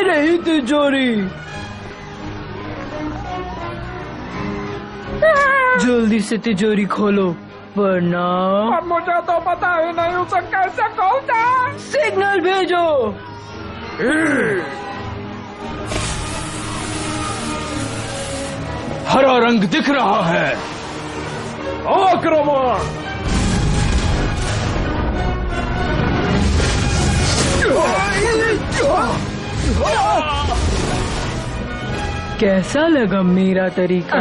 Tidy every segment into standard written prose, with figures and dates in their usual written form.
रही तिजोरी। जल्दी से तिजोरी खोलो वरना मुझे तो पता ही नहीं उसे कैसे खोलते। सिग्नल भेजो। हरा रंग दिख रहा है। आक्रमण। कैसा लगा मेरा तरीका?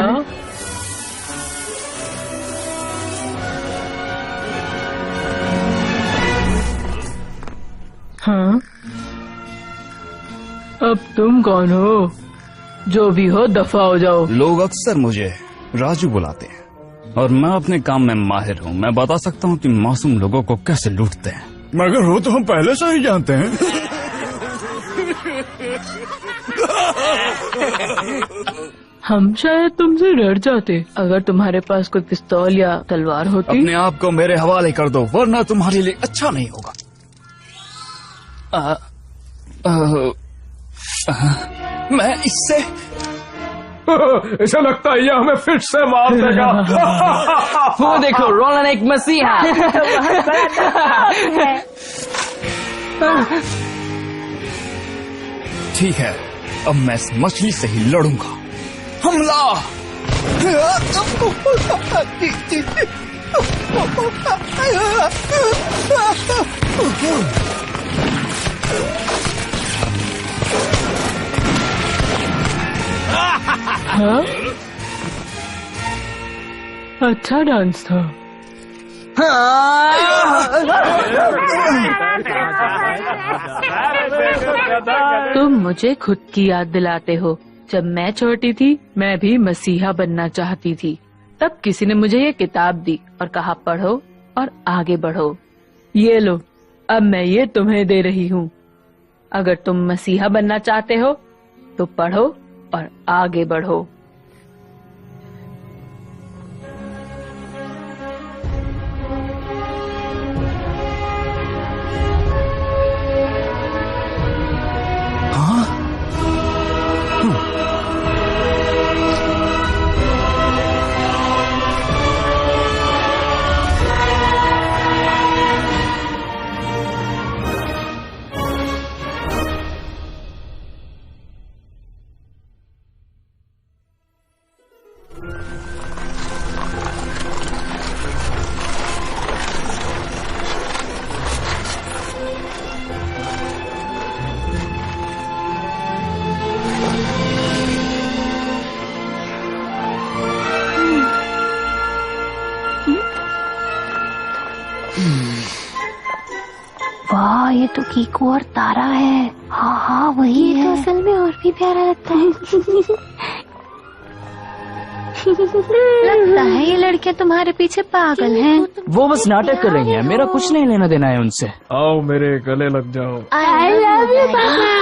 हाँ, अब तुम कौन हो? जो भी हो दफा हो जाओ। लोग अक्सर मुझे राजू बुलाते हैं और मैं अपने काम में माहिर हूँ। मैं बता सकता हूँ कि मासूम लोगों को कैसे लूटते हैं। मगर वो तो हम पहले से ही जानते हैं। हम शायद तुमसे डर जाते। अगर तुम्हारे पास कोई पिस्तौल या तलवार होती। अपने आप को मेरे हवाले कर दो वरना तुम्हारे लिए अच्छा नहीं होगा। मैं इससे इसे लगता है ये हमें फिर से मार देगा। वो देखो रोलन एक मसीहा। ठीक है, अब मैं इस मछली से ही लड़ूंगा। हमला! हाँ? अच्छा डांस था। तुम मुझे खुद की याद दिलाते हो। जब मैं छोटी थी मैं भी मसीहा बनना चाहती थी। तब किसी ने मुझे ये किताब दी और कहा पढ़ो और आगे बढ़ो। ये लो, अब मैं ये तुम्हें दे रही हूँ। अगर तुम मसीहा बनना चाहते हो तो पढ़ो और आगे बढ़ो। वाह, ये तो कीकू और तारा है। हाँ हाँ वही है। तो असल में और भी प्यारा लगता है। लगता है ये लड़कियां तुम्हारे पीछे पागल हैं। वो बस नाटक कर रही हैं। मेरा कुछ नहीं लेना देना है उनसे। आओ मेरे गले लग जाओ। I love you पापा।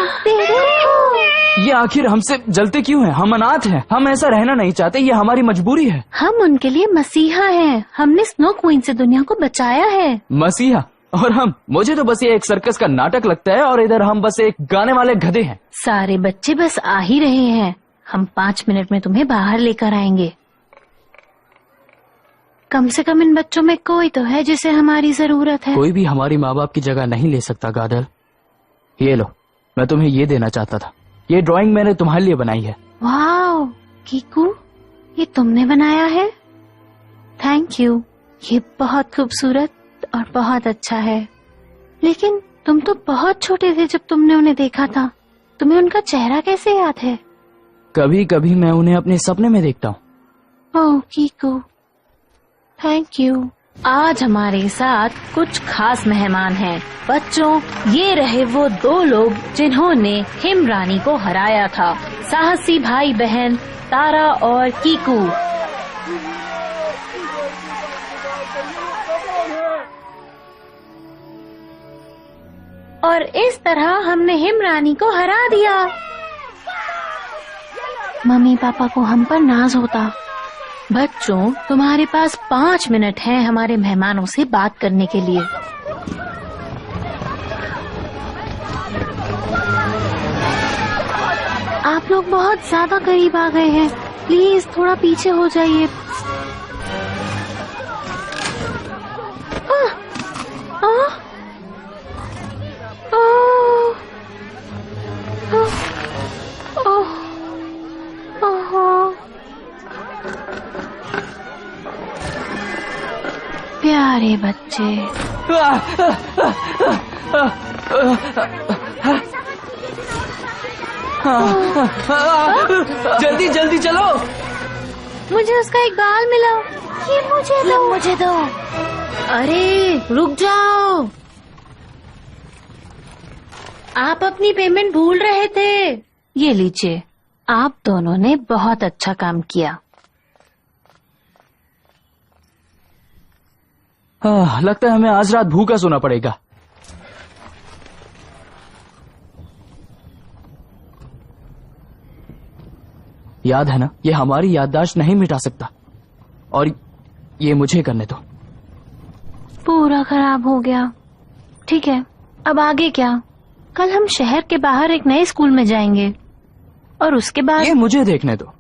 ये आखिर हमसे जलते क्यों हैं? हम अनाथ हैं। हम ऐसा रहना नहीं चाहते। ये हमारी मजबूरी है। हम उनके लिए मसीहा हैं। हमने स्नो क्वीन से दुनिया को बचाया है। मसीहा और हम? मुझे तो बस ये एक सर्कस का नाटक लगता है और इधर हम बस एक गाने वाले गधे हैं। सारे बच्चे बस आ ही रहे हैं। हम 5 मिनट में तुम्हें बाहर लेकर आएंगे। कम से कम इन बच्चों में कोई तो है जिसे हमारी जरूरत है। कोई भी हमारी माँ बाप की जगह नहीं ले सकता गादर। ये लो, मैं तुम्हें ये देना चाहता था। ये ड्राइंग मैंने तुम्हारे लिए बनाई है। वाओ कीकू, ये तुमने बनाया है? Thank you. ये बहुत खूबसूरत और बहुत अच्छा है। लेकिन तुम तो बहुत छोटे थे जब तुमने उन्हें देखा था। तुम्हें उनका चेहरा कैसे याद है? कभी कभी मैं उन्हें अपने सपने में देखता हूँ। ओह कीकू, थैंक यू। आज हमारे साथ कुछ खास मेहमान हैं। बच्चों, ये रहे वो 2 लोग जिन्होंने हिम रानी को हराया था। साहसी भाई बहन तारा और कीकू। और इस तरह हमने हिम रानी को हरा दिया। मम्मी पापा को हम पर नाज होता। बच्चों, तुम्हारे पास 5 मिनट हैं हमारे मेहमानों से बात करने के लिए। आप लोग बहुत ज्यादा करीब आ गए हैं, प्लीज थोड़ा पीछे हो जाइए। प्यारे बच्चे, जल्दी जल्दी चलो। मुझे उसका एक बाल मिला, ये मुझे दो। अरे रुक जाओ, आप अपनी पेमेंट भूल रहे थे। ये लीजिए, आप दोनों ने बहुत अच्छा काम किया। लगता है हमें आज रात भूखा सोना पड़ेगा। याद है ना, ये हमारी याददाश्त नहीं मिटा सकता, और ये मुझे करने दो। पूरा खराब हो गया। ठीक है, अब आगे क्या? कल हम शहर के बाहर एक नए स्कूल में जाएंगे, और उसके बाद ये मुझे देखने दो।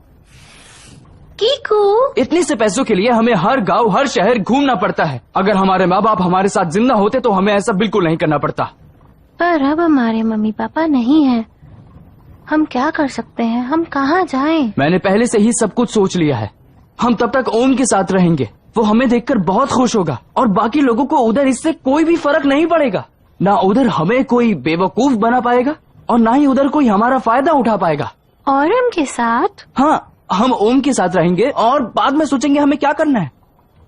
कीकू, इतने से पैसों के लिए हमें हर गांव हर शहर घूमना पड़ता है। अगर हमारे माँ बाप हमारे साथ जिंदा होते तो हमें ऐसा बिल्कुल नहीं करना पड़ता। पर अब हमारे मम्मी पापा नहीं हैं। हम क्या कर सकते हैं? हम कहाँ जाएं? मैंने पहले से ही सब कुछ सोच लिया है। हम तब तक ओम के साथ रहेंगे। वो हमें देखकर बहुत खुश होगा, और बाकी लोगों को उधर इससे कोई भी फर्क नहीं पड़ेगा। ना उधर हमें कोई बेवकूफ बना पाएगा, और ना ही उधर कोई हमारा फायदा उठा पाएगा। और उनके साथ? हाँ, हम ओम के साथ रहेंगे और बाद में सोचेंगे हमें क्या करना है।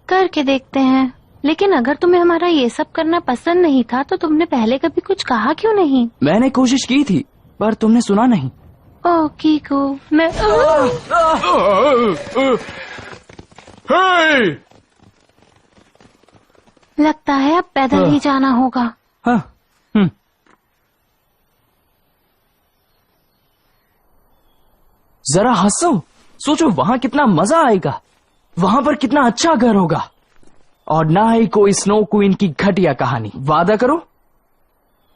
करके देखते हैं। लेकिन अगर तुम्हें हमारा ये सब करना पसंद नहीं था तो तुमने पहले कभी कुछ कहा क्यों नहीं? मैंने कोशिश की थी, पर तुमने सुना नहीं। ओ कीकू, मैं हे! लगता है अब पैदल ही जाना होगा। हाँ, जरा हंसो, सोचो वहाँ कितना मजा आएगा। वहाँ पर कितना अच्छा घर होगा, और ना ही कोई स्नो क्वीन की घटिया कहानी। वादा करो।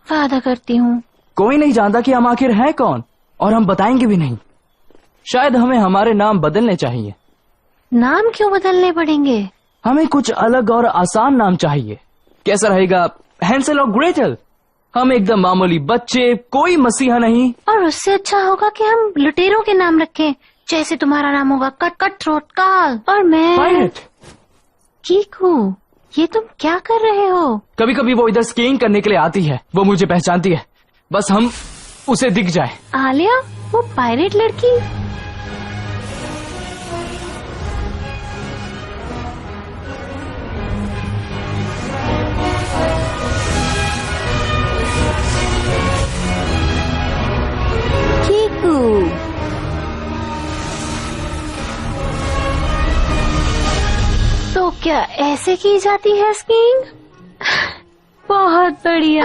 वादा करती हूँ। कोई नहीं जानता कि हम आखिर हैं कौन, और हम बताएंगे भी नहीं। शायद हमें हमारे नाम बदलने चाहिए। नाम क्यों बदलने पड़ेंगे? हमें कुछ अलग और आसान नाम चाहिए। कैसा रहेगा? हैंसेल और ग्रेटल। हम एकदम मामूली बच्चे, कोई मसीहा नहीं। और उससे अच्छा होगा कि हम लुटेरों के नाम रखें। जैसे तुम्हारा नाम होगा कट थ्रोट काल, और मैं पायरेट। कीकू, ये तुम क्या कर रहे हो? कभी कभी वो इधर स्कीइंग करने के लिए आती है। वो मुझे पहचानती है, बस हम उसे दिख जाए। आलिया, वो पायरेट लड़की? कीकू, तो क्या ऐसे की जाती है स्कीइंग? बहुत बढ़िया।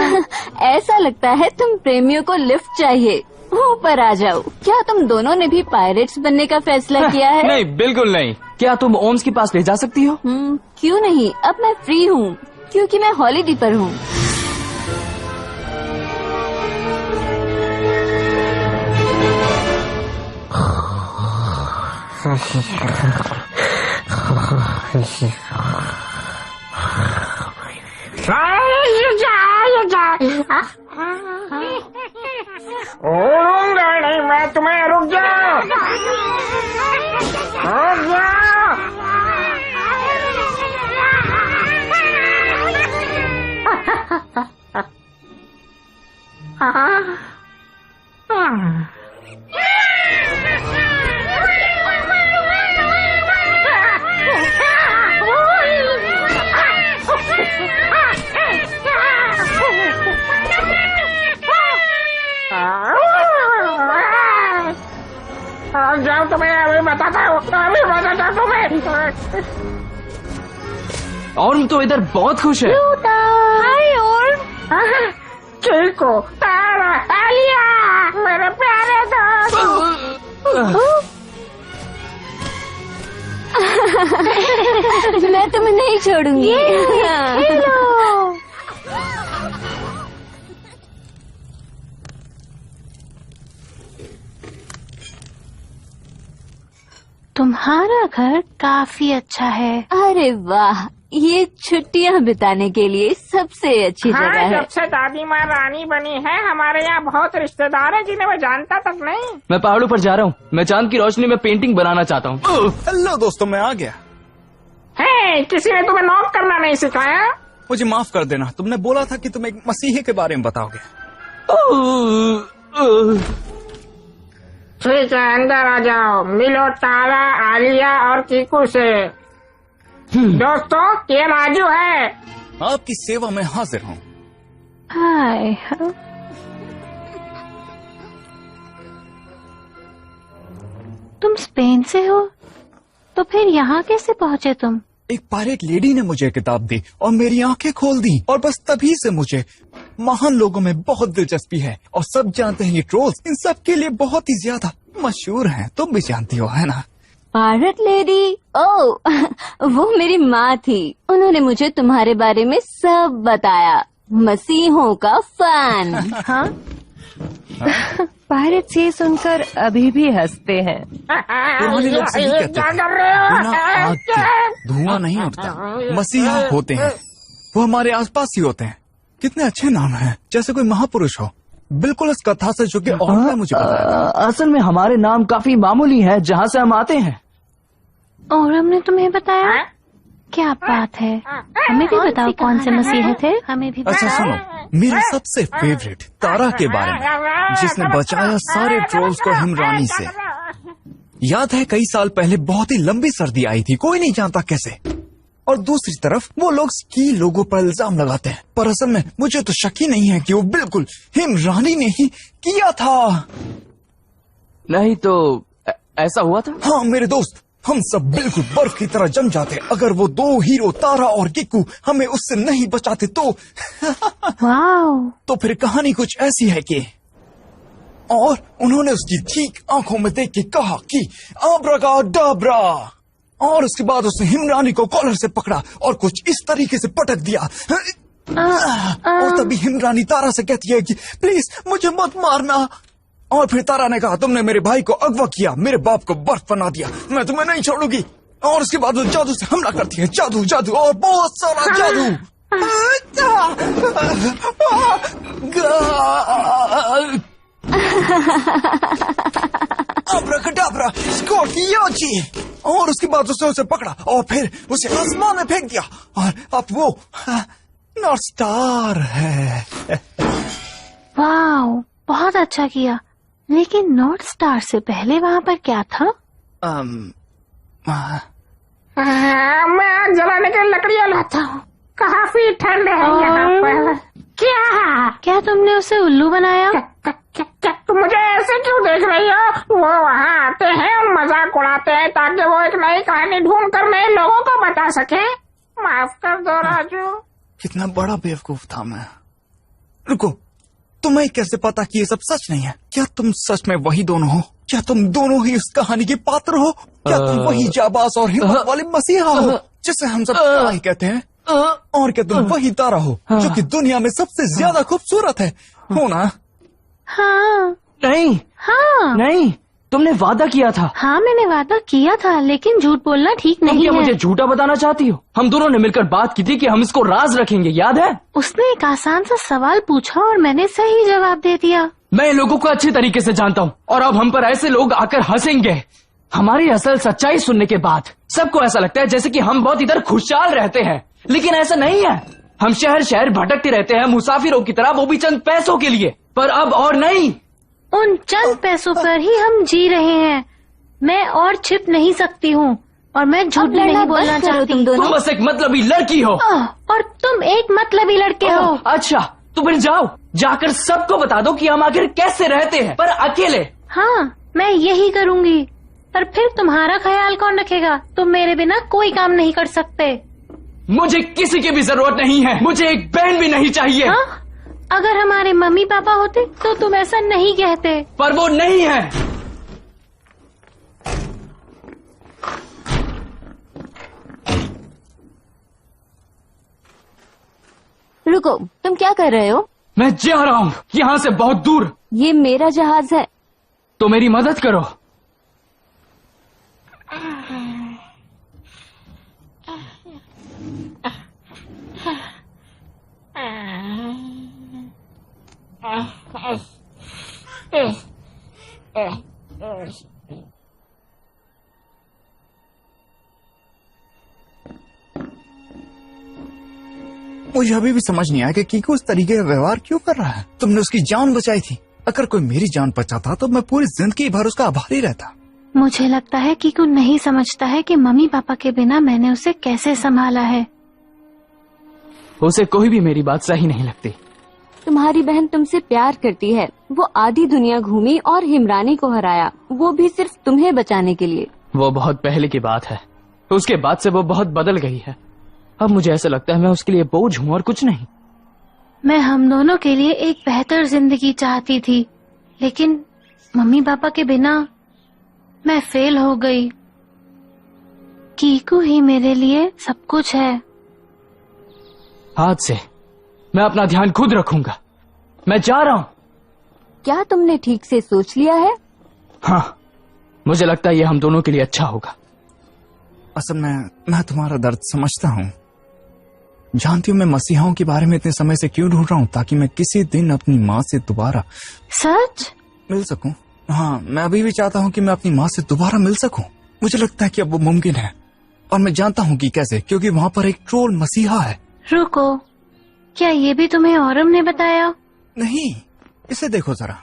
ऐसा लगता है तुम प्रेमियों को लिफ्ट चाहिए। ऊपर आ जाओ। क्या तुम दोनों ने भी पायरेट्स बनने का फैसला किया है? नहीं, बिल्कुल नहीं। क्या तुम ओम्स के पास ले जा सकती हो? क्यों नहीं, अब मैं फ्री हूँ क्योंकि मैं हॉलीडे पर हूँ। नहीं, मैं तुम्हें रुक जाओ। जाओ, तुम्हें अभी बताता हूँ, तुम्हें। और तो इधर बहुत खुश है। हाय और चीकू, तारा, आलिया, मेरे प्यारे दोस्त। मैं तुम्हें नहीं छोड़ूंगी। तुम्हारा घर काफी अच्छा है। अरे वाह, ये छुट्टियाँ बिताने के लिए सबसे अच्छी जगह है। जब से दादी माँ रानी बनी है हमारे यहाँ बहुत रिश्तेदार हैं जिन्हें मैं जानता तक नहीं। मैं पहाड़ों पर जा रहा हूँ। मैं चांद की रोशनी में पेंटिंग बनाना चाहता हूँ। हेलो दोस्तों, मैं आ गया। है, किसी ने तुम्हें नॉक करना नहीं सिखाया? मुझे माफ कर देना, तुमने बोला था कि तुम एक मसीही के बारे में बताओगे। ठीक है, अंदर आ जाओ। मिलो तारा, आलिया और कीकू से। दोस्तों, ये राजू है। आपकी सेवा में हाजिर हूँ। हाय। तुम स्पेन से हो? तो फिर यहाँ कैसे पहुँचे तुम? एक पायरेट लेडी ने मुझे किताब दी और मेरी आंखें खोल दी, और बस तभी से मुझे महान लोगों में बहुत दिलचस्पी है। और सब जानते हैं ये ट्रोल्स इन सब के लिए बहुत ही ज्यादा मशहूर हैं। तुम भी जानती हो, है ना? Pirate lady? ओह, वो मेरी माँ थी। उन्होंने मुझे तुम्हारे बारे में सब बताया। मसीहों का फैन। हाँ? पायरेट्स ये सुनकर अभी भी हंसते हैं। पुराने लोग सही कहते थे, बिना आग के धुआं नहीं उठता। मसीहा होते हैं, वो हमारे आसपास ही होते हैं। कितने अच्छे नाम हैं, जैसे कोई महापुरुष हो। बिल्कुल इस कथा से जो कि और ने मुझे बताया। असल में हमारे नाम काफी मामूली है जहाँ से हम आते हैं। और हमने तुम्हें बताया? क्या बात है, हमें भी बताओ कौन से मसीह थे, हमें भी अच्छा बताओ। सुनो, मेरे सबसे फेवरेट तारा के बारे में, जिसने बचाया सारे ट्रोल्स को हिमरानी से। याद है कई साल पहले बहुत ही लंबी सर्दी आई थी, कोई नहीं जानता कैसे। और दूसरी तरफ वो लोग स्की लोगों पर इल्जाम लगाते हैं, पर असल में मुझे तो शक ही नहीं है कि वो बिल्कुल हिमरानी ने ही किया था। नहीं तो ऐसा हुआ था? हाँ मेरे दोस्त, हम सब बिल्कुल बर्फ की तरह जम जाते। अगर वो दो हीरो तारा और किक्कू हमें उससे नहीं बचाते तो वाओ। तो फिर कहानी कुछ ऐसी है कि और उन्होंने उसकी ठीक आंखों में देख के कहा कि आब्राकाडाब्रा, और उसके बाद उसने हिमरानी को कॉलर से पकड़ा और कुछ इस तरीके से पटक दिया। और तभी हिमरानी तारा से कहती है कि प्लीज मुझे मत मारना। और फिर तारा ने कहा तुमने मेरे भाई को अगवा किया, मेरे बाप को बर्फ बना दिया, मैं तुम्हें नहीं छोड़ूंगी। और उसके बाद वो जादू से हमला करती है, जादू जादू और बहुत सारा जादू। अब्राकडाब्रा, स्कॉर्पियोजी। और उसके बाद उसने उसे पकड़ा और फिर उसे आसमान में फेंक दिया, और अब वो नॉर्थ स्टार है। वाओ, बहुत अच्छा किया। लेकिन नॉर्थ स्टार से पहले वहाँ पर क्या था? मैं आग जलाने के लकड़ियाँ लाता हूँ, काफी ठंड है यहाँ पर। क्या तुमने उसे उल्लू बनाया? तुम मुझे ऐसे क्यों देख रही हो? वो वहाँ आते हैं और मजाक उड़ाते हैं ताकि वो एक नई कहानी ढूंढ कर नए लोगों को बता सके। माफ कर दो राजू। कितना बड़ा बेवकूफ था मैं। रुको, तुम्हें कैसे पता कि ये सब सच नहीं है? क्या तुम सच में वही दोनों हो? क्या तुम दोनों ही उस कहानी के पात्र हो? क्या तुम वही जाबाज और हिम्मत वाले मसीहा हो जिसे हम सब तारा कहते हैं? और क्या तुम वही तारा हो जो कि दुनिया में सबसे ज्यादा खूबसूरत है, हो ना? हाँ। नहीं। हाँ। नहीं, तुमने वादा किया था। हाँ मैंने वादा किया था, लेकिन झूठ बोलना ठीक नहीं क्या है। मुझे झूठा बताना चाहती हो? हम दोनों ने मिलकर बात की थी कि हम इसको राज रखेंगे, याद है? उसने एक आसान सा सवाल पूछा और मैंने सही जवाब दे दिया। मैं इन लोगों को अच्छे तरीके से जानता हूँ, और अब हम पर ऐसे लोग आकर हंसेंगे। हमारी असल सच्चाई सुनने के बाद सबको ऐसा लगता है जैसे कि हम बहुत इधर खुशहाल रहते हैं, लेकिन ऐसा नहीं है। हम शहर शहर भटकते रहते हैं मुसाफिरों की तरह, वो भी चंद पैसों के लिए। पर अब और नहीं। उन चंद पैसों पर ही हम जी रहे हैं। मैं और छिप नहीं सकती हूँ, और मैं झूठ भी नहीं बोलना चाहती। तुम बस एक मतलबी लड़की हो, और तुम एक मतलबी लड़के हो। अच्छा, तो फिर जाओ, जाकर सबको बता दो कि हम आखिर कैसे रहते हैं, पर अकेले। हाँ, मैं यही करूँगी। पर फिर तुम्हारा ख्याल कौन रखेगा? तुम मेरे बिना कोई काम नहीं कर सकते। मुझे किसी की भी जरूरत नहीं है, मुझे एक बहन भी नहीं चाहिए। हाँ? अगर हमारे मम्मी पापा होते तो तुम ऐसा नहीं कहते। पर वो नहीं है। रुको, तुम क्या कर रहे हो? मैं जा रहा हूँ यहाँ से बहुत दूर। ये मेरा जहाज है। तो मेरी मदद करो। मुझे अभी भी समझ नहीं आया कि कीकू उस तरीके का व्यवहार क्यों कर रहा है। तुमने उसकी जान बचाई थी। अगर कोई मेरी जान बचाता तो मैं पूरी जिंदगी भर उसका आभारी रहता। मुझे लगता है कीकू नहीं समझता है कि मम्मी पापा के बिना मैंने उसे कैसे संभाला है। उसे कोई भी मेरी बात सही नहीं लगती। तुम्हारी बहन तुमसे प्यार करती है। वो आधी दुनिया घूमी और हिमरानी को हराया, वो भी सिर्फ तुम्हें बचाने के लिए। वो बहुत पहले की बात है। उसके बाद से वो बहुत बदल गई है। अब मुझे ऐसा लगता है मैं उसके लिए बोझ हूँ और कुछ नहीं। मैं हम दोनों के लिए एक बेहतर जिंदगी चाहती थी, लेकिन मम्मी पापा के बिना मैं फेल हो गई। कीकू ही मेरे लिए सब कुछ है। आज से मैं अपना ध्यान खुद रखूंगा। मैं जा रहा हूँ। क्या तुमने ठीक से सोच लिया है? हाँ, मुझे लगता है ये हम दोनों के लिए अच्छा होगा। असल में मैं तुम्हारा दर्द समझता हूँ। जानती हूँ मैं मसीहाओं के बारे में इतने समय से क्यों ढूंढ रहा हूँ, ताकि मैं किसी दिन अपनी माँ से दोबारा सच मिल सकूं। हाँ, मैं अभी भी चाहता हूँ कि मैं अपनी माँ से दोबारा मिल सकूं। मुझे लगता है कि अब वो मुमकिन है, और मैं जानता हूँ कि कैसे, क्योंकि वहाँ पर एक ट्रोल मसीहा है। रुको, क्या ये भी तुम्हें औरम ने बताया? नहीं, इसे देखो जरा।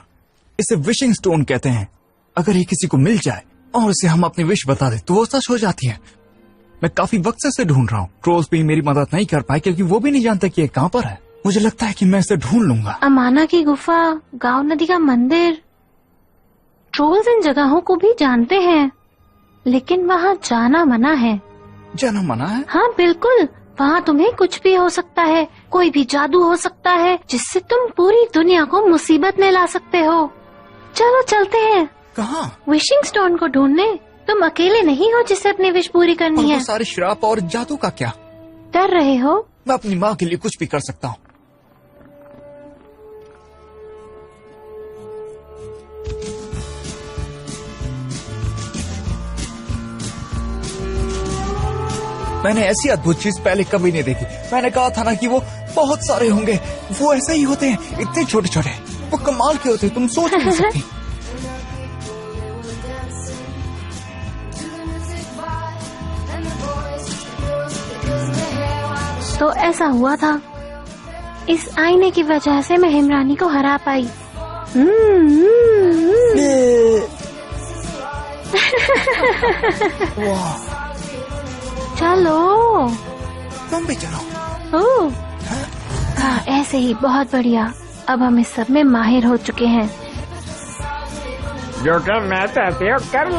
इसे विशिंग स्टोन कहते हैं। अगर ये किसी को मिल जाए और उसे हम अपनी विश बता दे तो वो सच हो जाती है। मैं काफी वक्त से इसे ढूंढ रहा हूँ। ट्रोल्स भी मेरी मदद नहीं कर पाए क्योंकि वो भी नहीं जानते कि ये कहाँ पर है। मुझे लगता है कि मैं इसे ढूंढ लूंगा। अमाना की गुफा, गांव नदी का मंदिर, ट्रोल्स इन जगहों को भी जानते हैं, लेकिन वहाँ जाना मना है। जाना मना है? हाँ बिल्कुल, वहाँ तुम्हें कुछ भी हो सकता है। कोई भी जादू हो सकता है जिससे तुम पूरी दुनिया को मुसीबत में ला सकते हो। चलो चलते हैं। कहाँ? विशिंग स्टोन को ढूंढने। तुम अकेले नहीं हो जिसे अपनी विश पूरी करनी है। वो सारे श्राप और जादू का क्या? डर रहे हो? मैं अपनी माँ के लिए कुछ भी कर सकता हूँ। मैंने ऐसी अद्भुत चीज पहले कभी नहीं देखी। मैंने कहा था ना कि वो बहुत सारे होंगे। वो ऐसे ही होते हैं, इतने छोटे छोटे। वो कमाल के होते हैं, तुम सोच नहीं सकती। तो ऐसा हुआ था। इस आईने की वजह से मैं हिमरानी को हरा पाई। चलो, तुम भी चलो। ओह, हाँ ऐसे ही, बहुत बढ़िया। अब हम इस सब में माहिर हो चुके हैं। जो करना चाहते हो कर लो।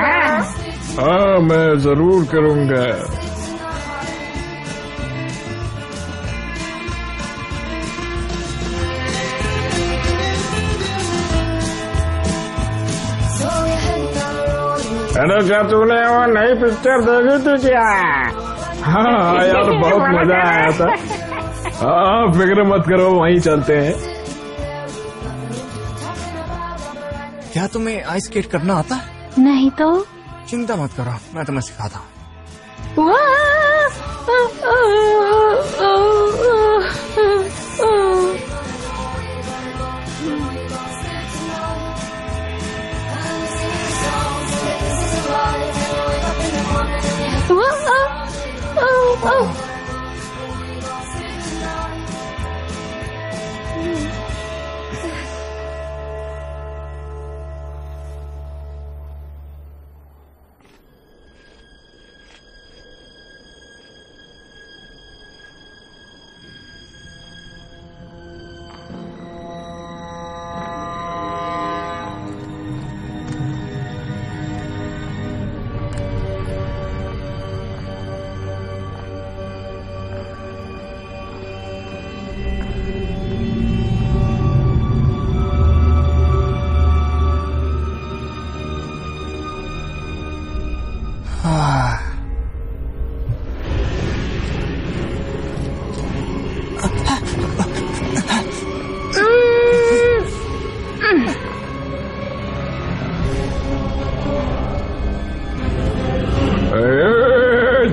हाँ, मैं जरूर करूँगा। अरे क्या तूने वो नई पिक्चर देखी थी क्या? हाँ यार, बहुत मजा आया था। हाँ, फिक्र मत करो, वहीं चलते हैं। क्या तुम्हें आइस स्केट करना आता है? नहीं तो? चिंता मत करो, मैं तुम्हें सिखाता हूँ।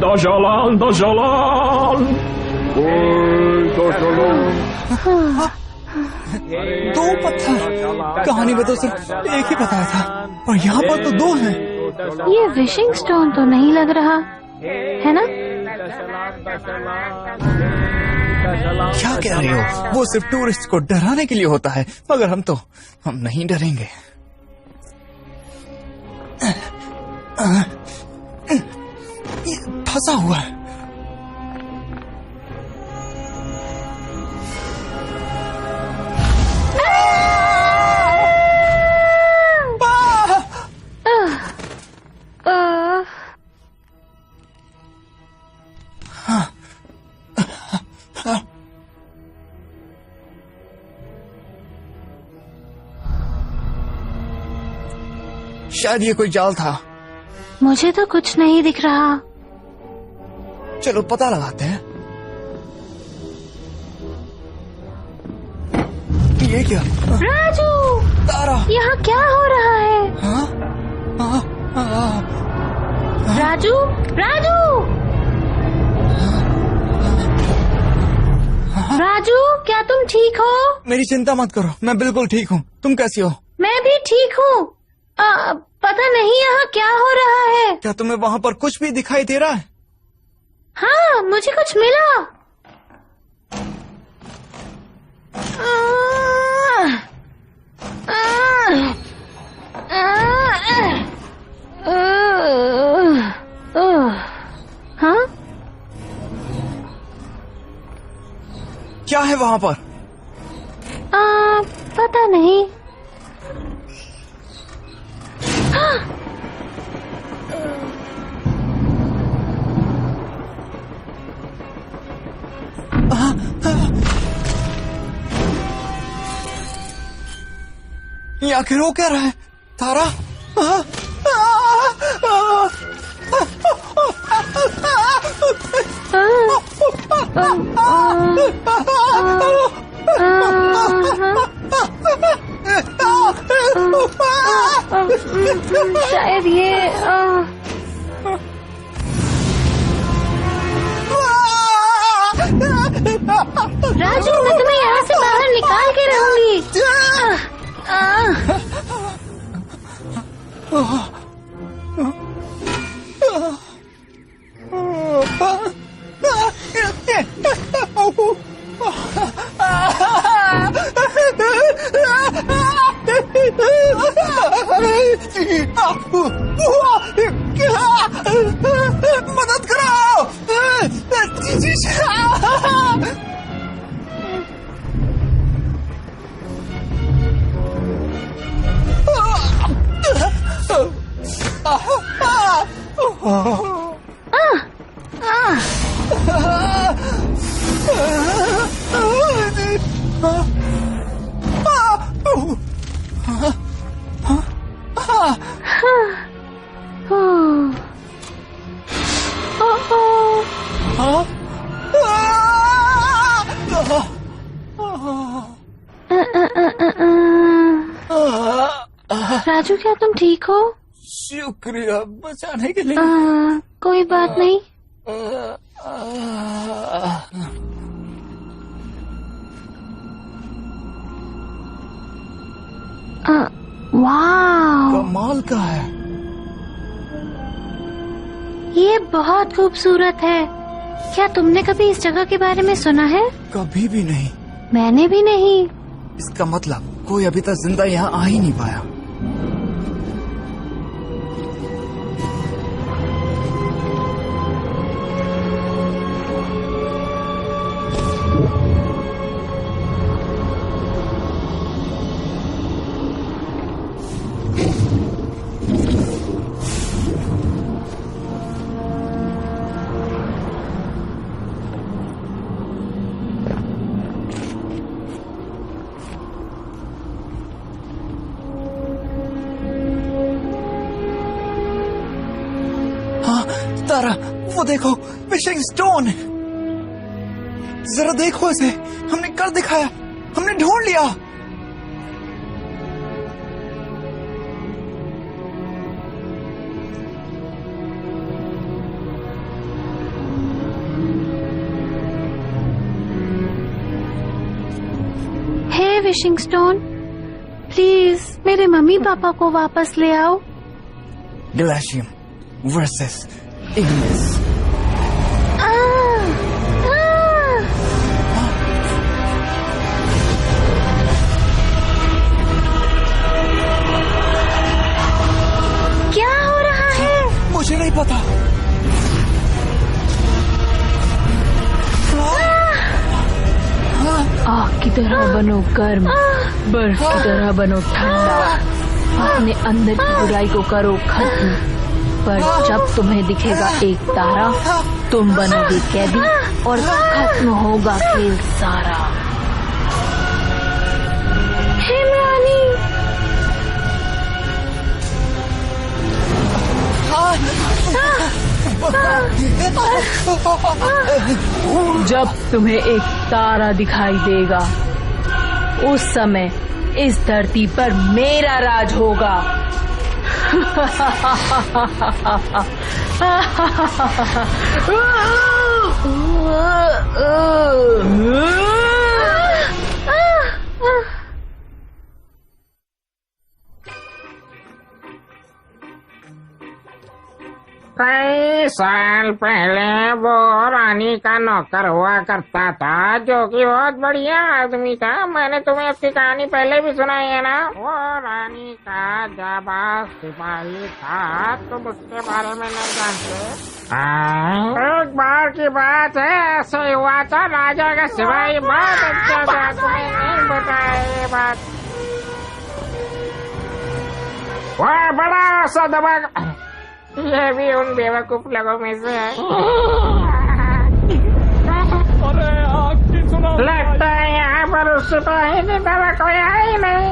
दशलान दशलान। दो पत्थर। कहानी में तो सिर्फ एक ही बताया था, और यहाँ पर तो दो हैं। ये विशिंग स्टोन तो नहीं लग रहा है ना? क्या कह रहे हो? वो सिर्फ टूरिस्ट को डराने के लिए होता है, मगर हम नहीं डरेंगे। ये फंसा हुआ है। शायद ये कोई जाल था। मुझे तो कुछ नहीं दिख रहा। चलो पता लगाते हैं। ये क्या? राजू, तारा, यहाँ क्या हो रहा है? हाँ? राजू, राजू, राजू, क्या तुम ठीक हो? मेरी चिंता मत करो, मैं बिल्कुल ठीक हूँ। तुम कैसी हो? मैं भी ठीक हूँ। पता नहीं यहाँ क्या हो रहा है। क्या तुम्हें वहाँ पर कुछ भी दिखाई दे रहा है? हाँ, मुझे कुछ मिला। हाँ? क्या है वहाँ पर? पता नहीं। ये आखिर वो क्या रहा है? तारा? शायद ये राजू, मैं तुम्हें यहाँ से बाहर निकाल के रहूंगी। मदद करो! राजू, क्या तुम ठीक हो? शुक्रिया बचाने के लिए। कोई बात नहीं। वाह, कमाल का है। ये बहुत खूबसूरत है। क्या तुमने कभी इस जगह के बारे में सुना है? कभी भी नहीं। मैंने भी नहीं। इसका मतलब कोई अभी तक जिंदा यहाँ आ ही नहीं पाया। तारा, वो देखो, विशिंग स्टोन। जरा देखो इसे, हमने कर दिखाया, हमने ढूंढ लिया। विशिंग स्टोन, प्लीज मेरे मम्मी पापा को वापस ले आओ। ग्लेशियम वर्सेस इग्निस। क्या हो रहा है? मुझे नहीं पता। आग की तरह बनो गर्म, बर्फ की तरह बनो ठंडा, अपने अंदर की बुराई को करो खत्म। पर जब तुम्हें दिखेगा एक तारा, तुम बनोगे कैदी और खत्म होगा खेल सारा। हिमरानी, जब तुम्हें एक तारा दिखाई देगा, उस समय इस धरती पर मेरा राज होगा। कई साल पहले वो रानी का नौकर हुआ करता था, जो कि बहुत बढ़िया आदमी था। मैंने तुम्हें उसकी कहानी पहले भी सुनाई है ना। वो रानी का जाबाज सिपाही था, तुम उसके बारे में नहीं जानते? एक बार की बात है, ऐसे हुआ था। राजा का सिपाही बहुत अच्छा था, तुम्हें नहीं बताया ये बात। वह बड़ा सा दबंग, ये भी उन बेवकूफ लोगों में से है। लगता है यहाँ पर उस सिपाही की तरह कोई है ही नहीं।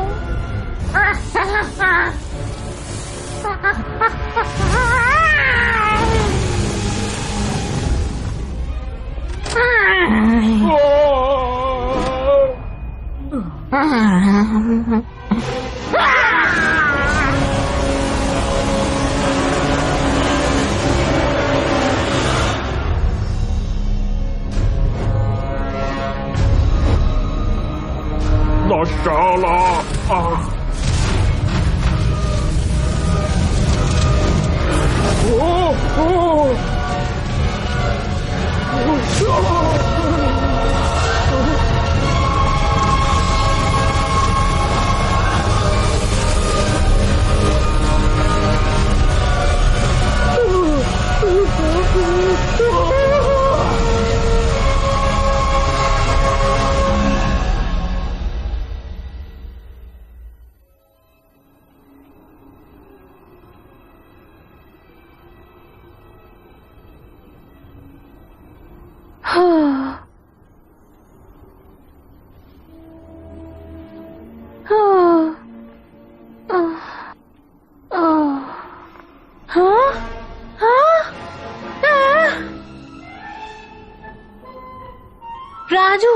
राजू,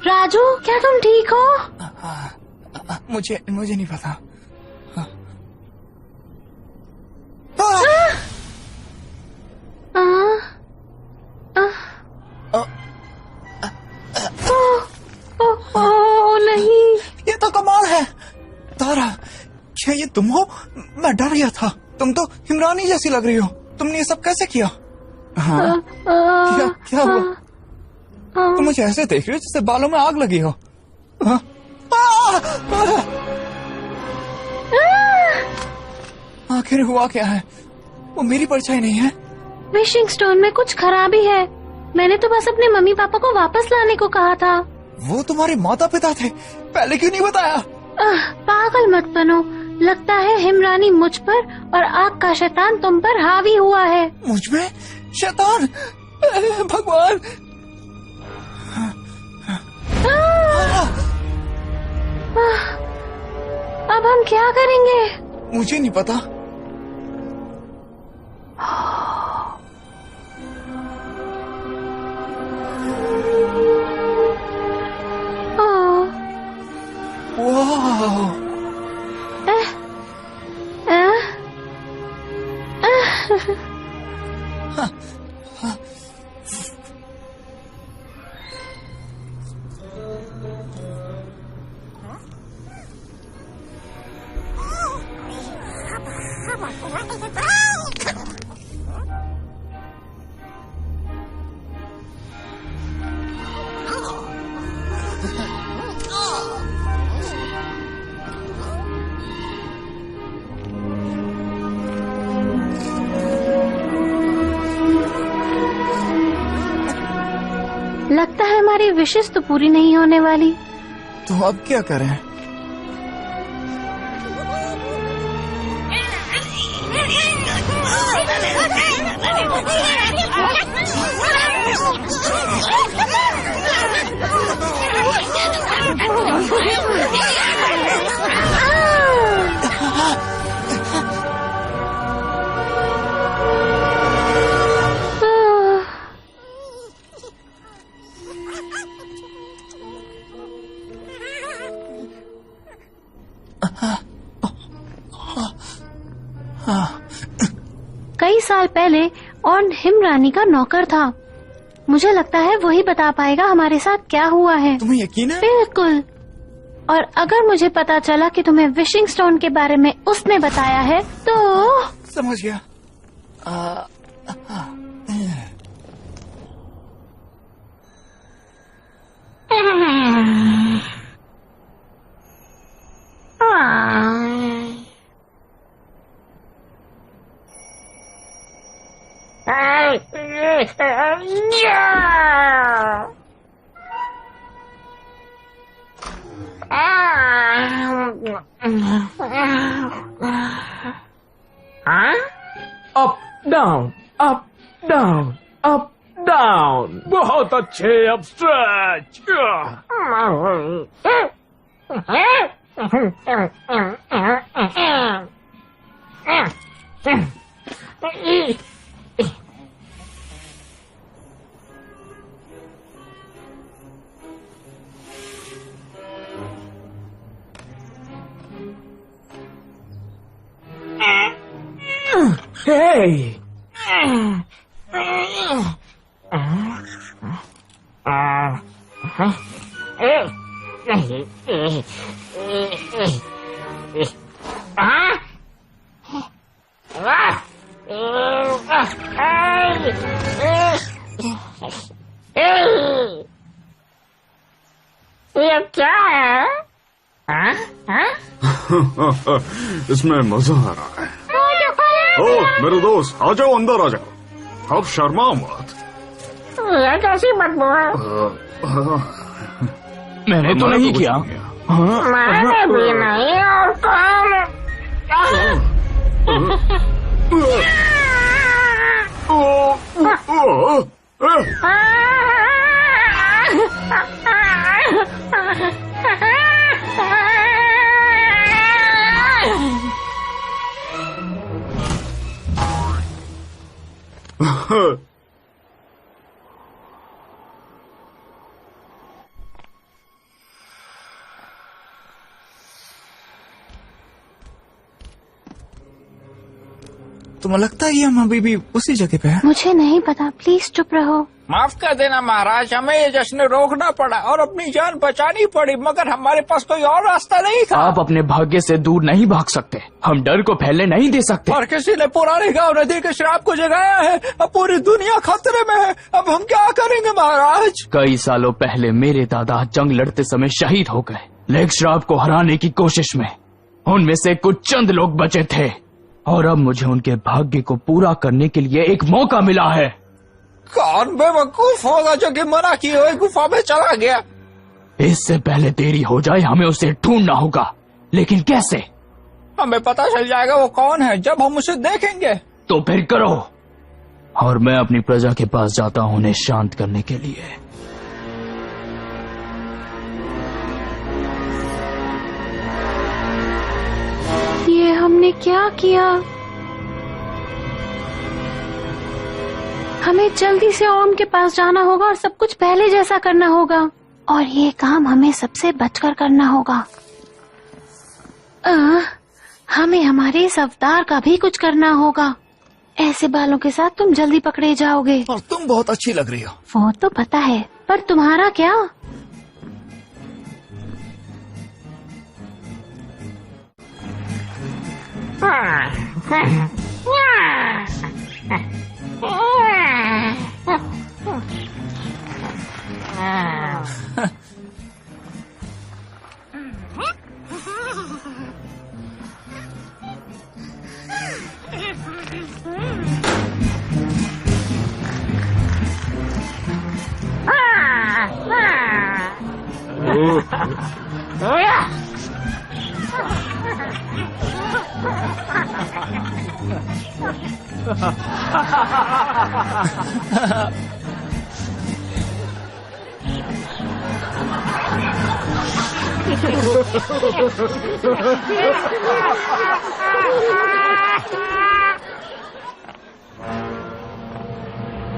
राजू, क्या तुम ठीक हो? मुझे नहीं पता। नहीं, ये तो कमाल है। तारा, क्या ये तुम हो? मैं डर गया था। तुम तो हिमरानी जैसी लग रही हो। तुमने ये सब कैसे किया? हाँ? क्या हुआ? तुम मुझे ऐसे देख रही हो जैसे बालों में आग लगी हो। हाँ? आखिर हुआ क्या है? वो मेरी परछाई नहीं है। विशिंग स्टोन में कुछ खराबी है। मैंने तो बस अपने मम्मी पापा को वापस लाने को कहा था। वो तुम्हारे माता पिता थे, पहले क्यों नहीं बताया? पागल मत बनो। लगता है हिमरानी मुझ पर और आग का शैतान तुम पर हावी हुआ है। मुझ में शैतान? भगवान! अब हम क्या करेंगे? मुझे नहीं पता। वाह! लगता है हमारी विशेष तो पूरी नहीं होने वाली। तो अब क्या करें? कई साल पहले और हिमरानी का नौकर था। मुझे लगता है वही बता पाएगा हमारे साथ क्या हुआ है। तुम्हें यकीन है? बिल्कुल। और अगर मुझे पता चला कि तुम्हें विशिंग स्टोन के बारे में उसने बताया है तो समझ गया। Up down up down up down. बहुत अच्छे। अब स्ट्रेच। Hey! ये क्या है? इसमें मजा आ रहा है। ओ मेरे दोस्त, आ जाओ, अंदर आ जाओ। अब शर्मा मत। ये कैसी बदबू है? मैंने तो नहीं किया। मैंने भी नहीं। और कौन? तुम्हें लगता है कि हम अभी भी उसी जगह पे हैं? मुझे नहीं पता, प्लीज चुप रहो। माफ कर देना महाराज, हमें ये जश्न रोकना पड़ा और अपनी जान बचानी पड़ी, मगर हमारे पास कोई और रास्ता नहीं था। आप अपने भाग्य से दूर नहीं भाग सकते। हम डर को फैलने नहीं दे सकते। और किसी ने पुराने गांव नदी के श्राप को जगाया है। अब पूरी दुनिया खतरे में है। अब हम क्या करेंगे महाराज? कई सालों पहले मेरे दादा जंग लड़ते समय शहीद हो गए, लेग श्राप को हराने की कोशिश में। उनमें से कुछ चंद लोग बचे थे और अब मुझे उनके भाग्य को पूरा करने के लिए एक मौका मिला है। कौन बेवकूफ होगा जो कि मना किए हुए गुफा में चला गया? इससे पहले देरी हो जाए, हमें उसे ढूंढना होगा। लेकिन कैसे? हमें पता चल जाएगा वो कौन है जब हम उसे देखेंगे। तो फिर करो। और मैं अपनी प्रजा के पास जाता हूँ उन्हें शांत करने के लिए। ये हमने क्या किया? हमें जल्दी से ओम के पास जाना होगा और सब कुछ पहले जैसा करना होगा। और ये काम हमें सबसे बचकर करना होगा। हमें हमारे इस अवतार का भी कुछ करना होगा। ऐसे बालों के साथ तुम जल्दी पकड़े जाओगे। और तुम बहुत अच्छी लग रही हो। वो तो पता है, पर तुम्हारा क्या?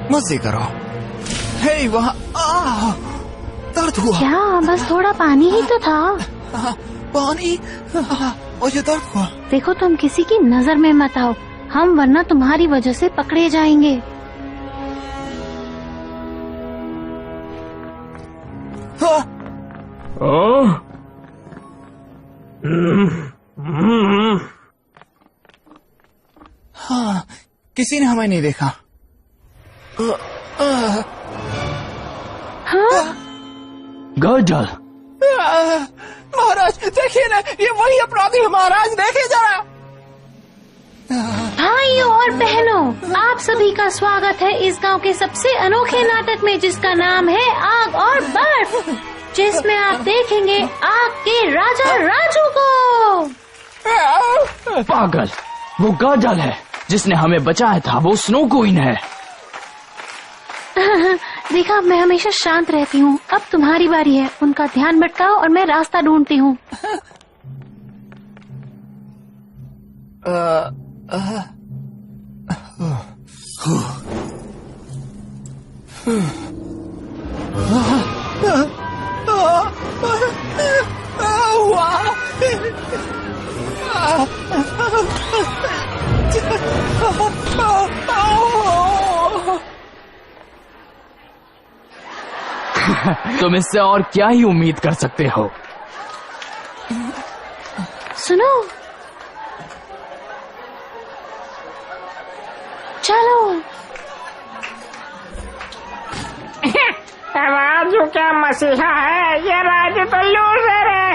मजे करो। हे वहाँ दर्द हुआ। क्या? बस थोड़ा पानी ही तो था। पानी और ये दर्द हुआ। देखो तुम किसी की नजर में मत आओ, हम वरना तुम्हारी वजह से पकड़े जाएंगे। हाँ, किसी ने हमें नहीं देखा। हाँ? गजल। महाराज देखिए ना, ये वही अपराधी है। महाराज देखिए जरा। भाइयों और बहनों, आप सभी का स्वागत है इस गांव के सबसे अनोखे नाटक में, जिसका नाम है आग और बर्फ, जिसमें आप देखेंगे आग के राजा राजू को। पागल, वो गजल है जिसने हमें बचाया था। वो स्नो क्वीन है। देखा, मैं हमेशा शांत रहती हूँ। अब तुम्हारी बारी है। उनका ध्यान भटकाओ और मैं रास्ता ढूंढती हूँ। तुम इससे और क्या ही उम्मीद कर सकते हो। सुनो, चलो। राजू क्या मसीहा है? ये राजू तो लूजर है।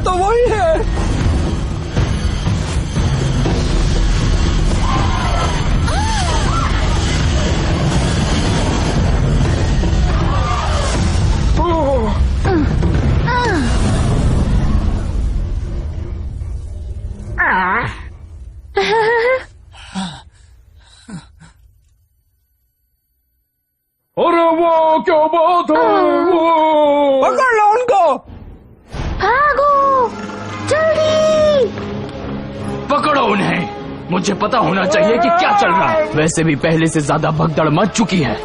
तो वही है। अरे वो क्या बात है? वो पकड़ लो उनको। भागो जल्दी। पकड़ो उन्हें। मुझे पता होना चाहिए कि क्या चल रहा है। वैसे भी पहले से ज्यादा भगदड़ मच चुकी है।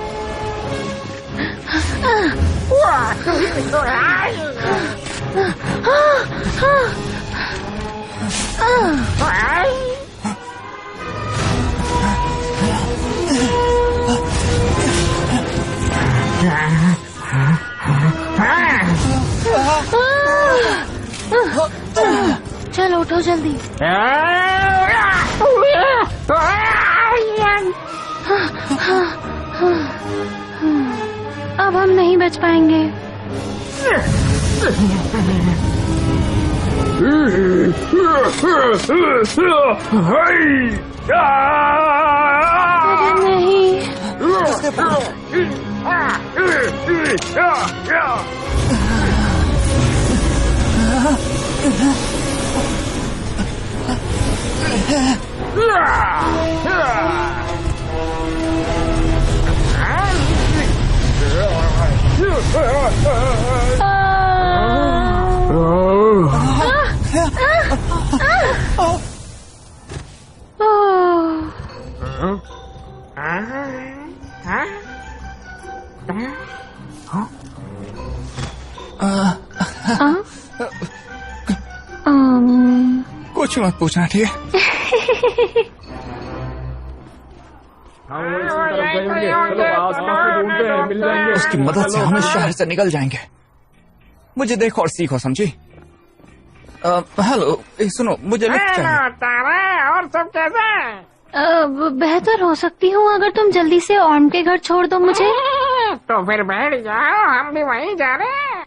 चलो उठो जल्दी। अब हम नहीं बच पाएंगे। कुछ मत पूछना, ठीक है? उसकी मदद से हम इस शहर से निकल जाएंगे। मुझे देखो और सीखो, समझी? हेलो, सुनो, मुझे लिफ्ट चाहिए। तारा, और सब कैसा है? बेहतर हो सकती हूँ अगर तुम जल्दी से ऑन के घर छोड़ दो मुझे। तो फिर बैठ जाओ, हम भी वहीं जा रहे हैं।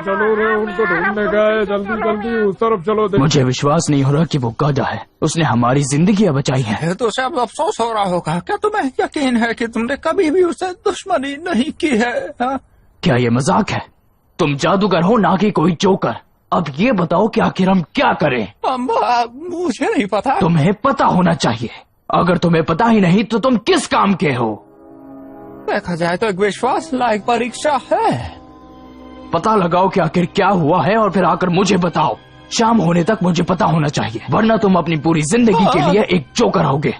चलो रे, उनको ढूंढने गए, जल्दी जल्दी उस तरफ चलो। मुझे विश्वास नहीं हो रहा कि वो गधा है। उसने हमारी जिंदगियां बचाई हैं। तो सब अफसोस हो रहा होगा। क्या तुम्हें यकीन है कि तुमने कभी भी उसे दुश्मनी नहीं की है? हा? क्या ये मजाक है? तुम जादूगर हो, ना कि कोई जोकर। अब ये बताओ कि आखिर हम क्या करें? मुझे नहीं पता। तुम्हें पता होना चाहिए। अगर तुम्हें पता ही नहीं तो तुम किस काम के हो? देखा जाए तो एक विश्वास लायक परीक्षा है। पता लगाओ कि आखिर क्या हुआ है और फिर आकर मुझे बताओ। शाम होने तक मुझे पता होना चाहिए, वरना तुम अपनी पूरी जिंदगी के लिए एक जोकर होगे।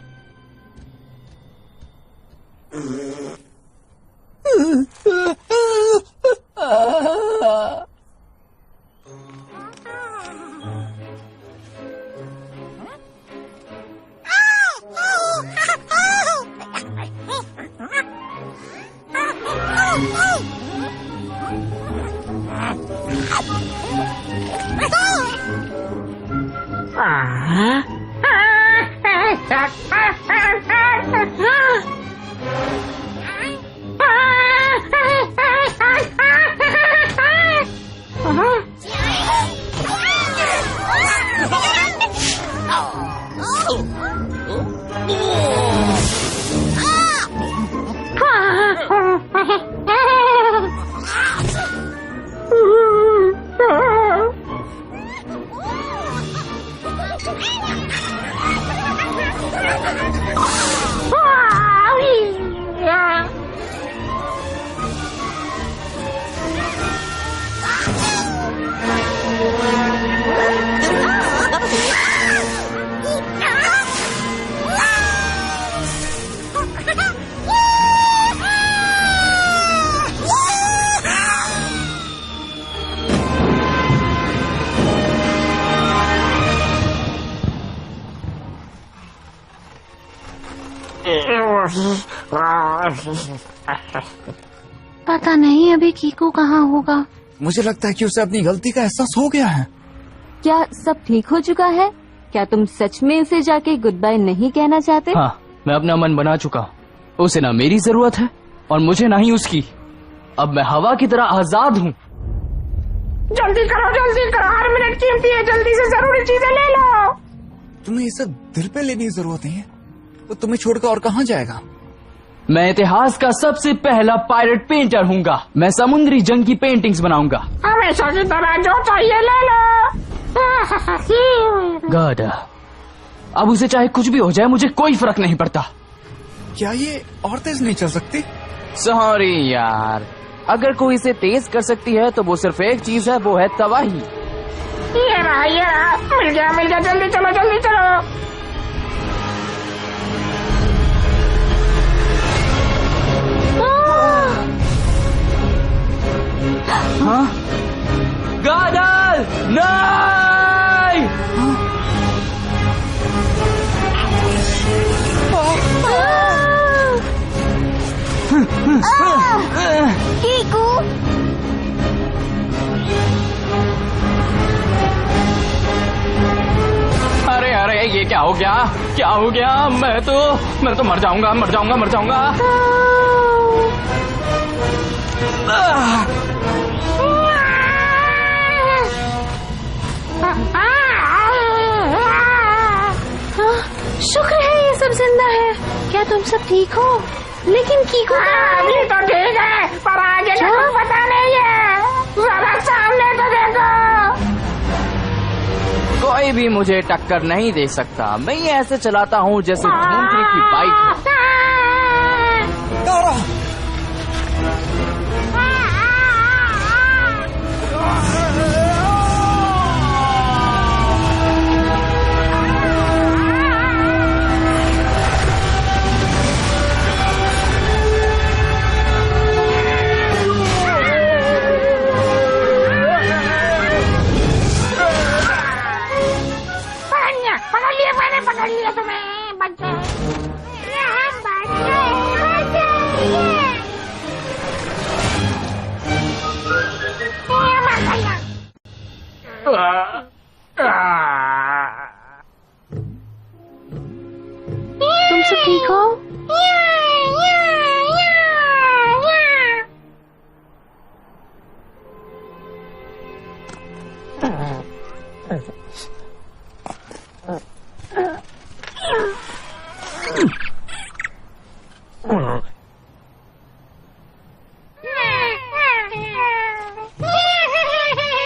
पता नहीं अभी कीकू कहाँ होगा। मुझे लगता है कि उसे अपनी गलती का एहसास हो गया है। क्या सब ठीक हो चुका है? क्या तुम सच में उसे जाके गुड बाय नहीं कहना चाहते? हाँ, मैं अपना मन बना चुका हूँ। उसे ना मेरी जरूरत है और मुझे ना ही उसकी। अब मैं हवा की तरह आजाद हूँ। जल्दी करो, हर मिनट कीमती है। जल्दी से जरूरी चीजें ले लो। तुम्हें ये सब दिल पे लेने की जरूरत नहीं है। वो तुम्हें छोड़कर और कहाँ जाएगा? मैं इतिहास का सबसे पहला पायरेट पेंटर हूँगा। मैं समुद्री जंग की पेंटिंग्स बनाऊंगा। हमेशा की तरह जो चाहिए ले लो। गॉड, अब उसे चाहे कुछ भी हो जाए मुझे कोई फर्क नहीं पड़ता। क्या ये और तेज नहीं चल सकती? सॉरी यार, अगर कोई इसे तेज कर सकती है तो वो सिर्फ एक चीज है, वो है तबाही। ये रहा, मिल गया। जल्दी चलो। हाँ? गादल, नहीं! कीकू, अरे ये क्या हो गया? मैं तो मर जाऊंगा। शुक्र है ये सब जिंदा है। क्या तुम सब ठीक हो? लेकिन कीकू अभी तो ठीक है, पर आगे का कुछ पता नहीं है। जरा सामने तो देखो। कोई भी मुझे टक्कर नहीं दे सकता। मैं ये ऐसे चलाता हूँ जैसे धूमकेतु की बाइक हो। बच गए, हम बच गए। तुम सब ठीक हो?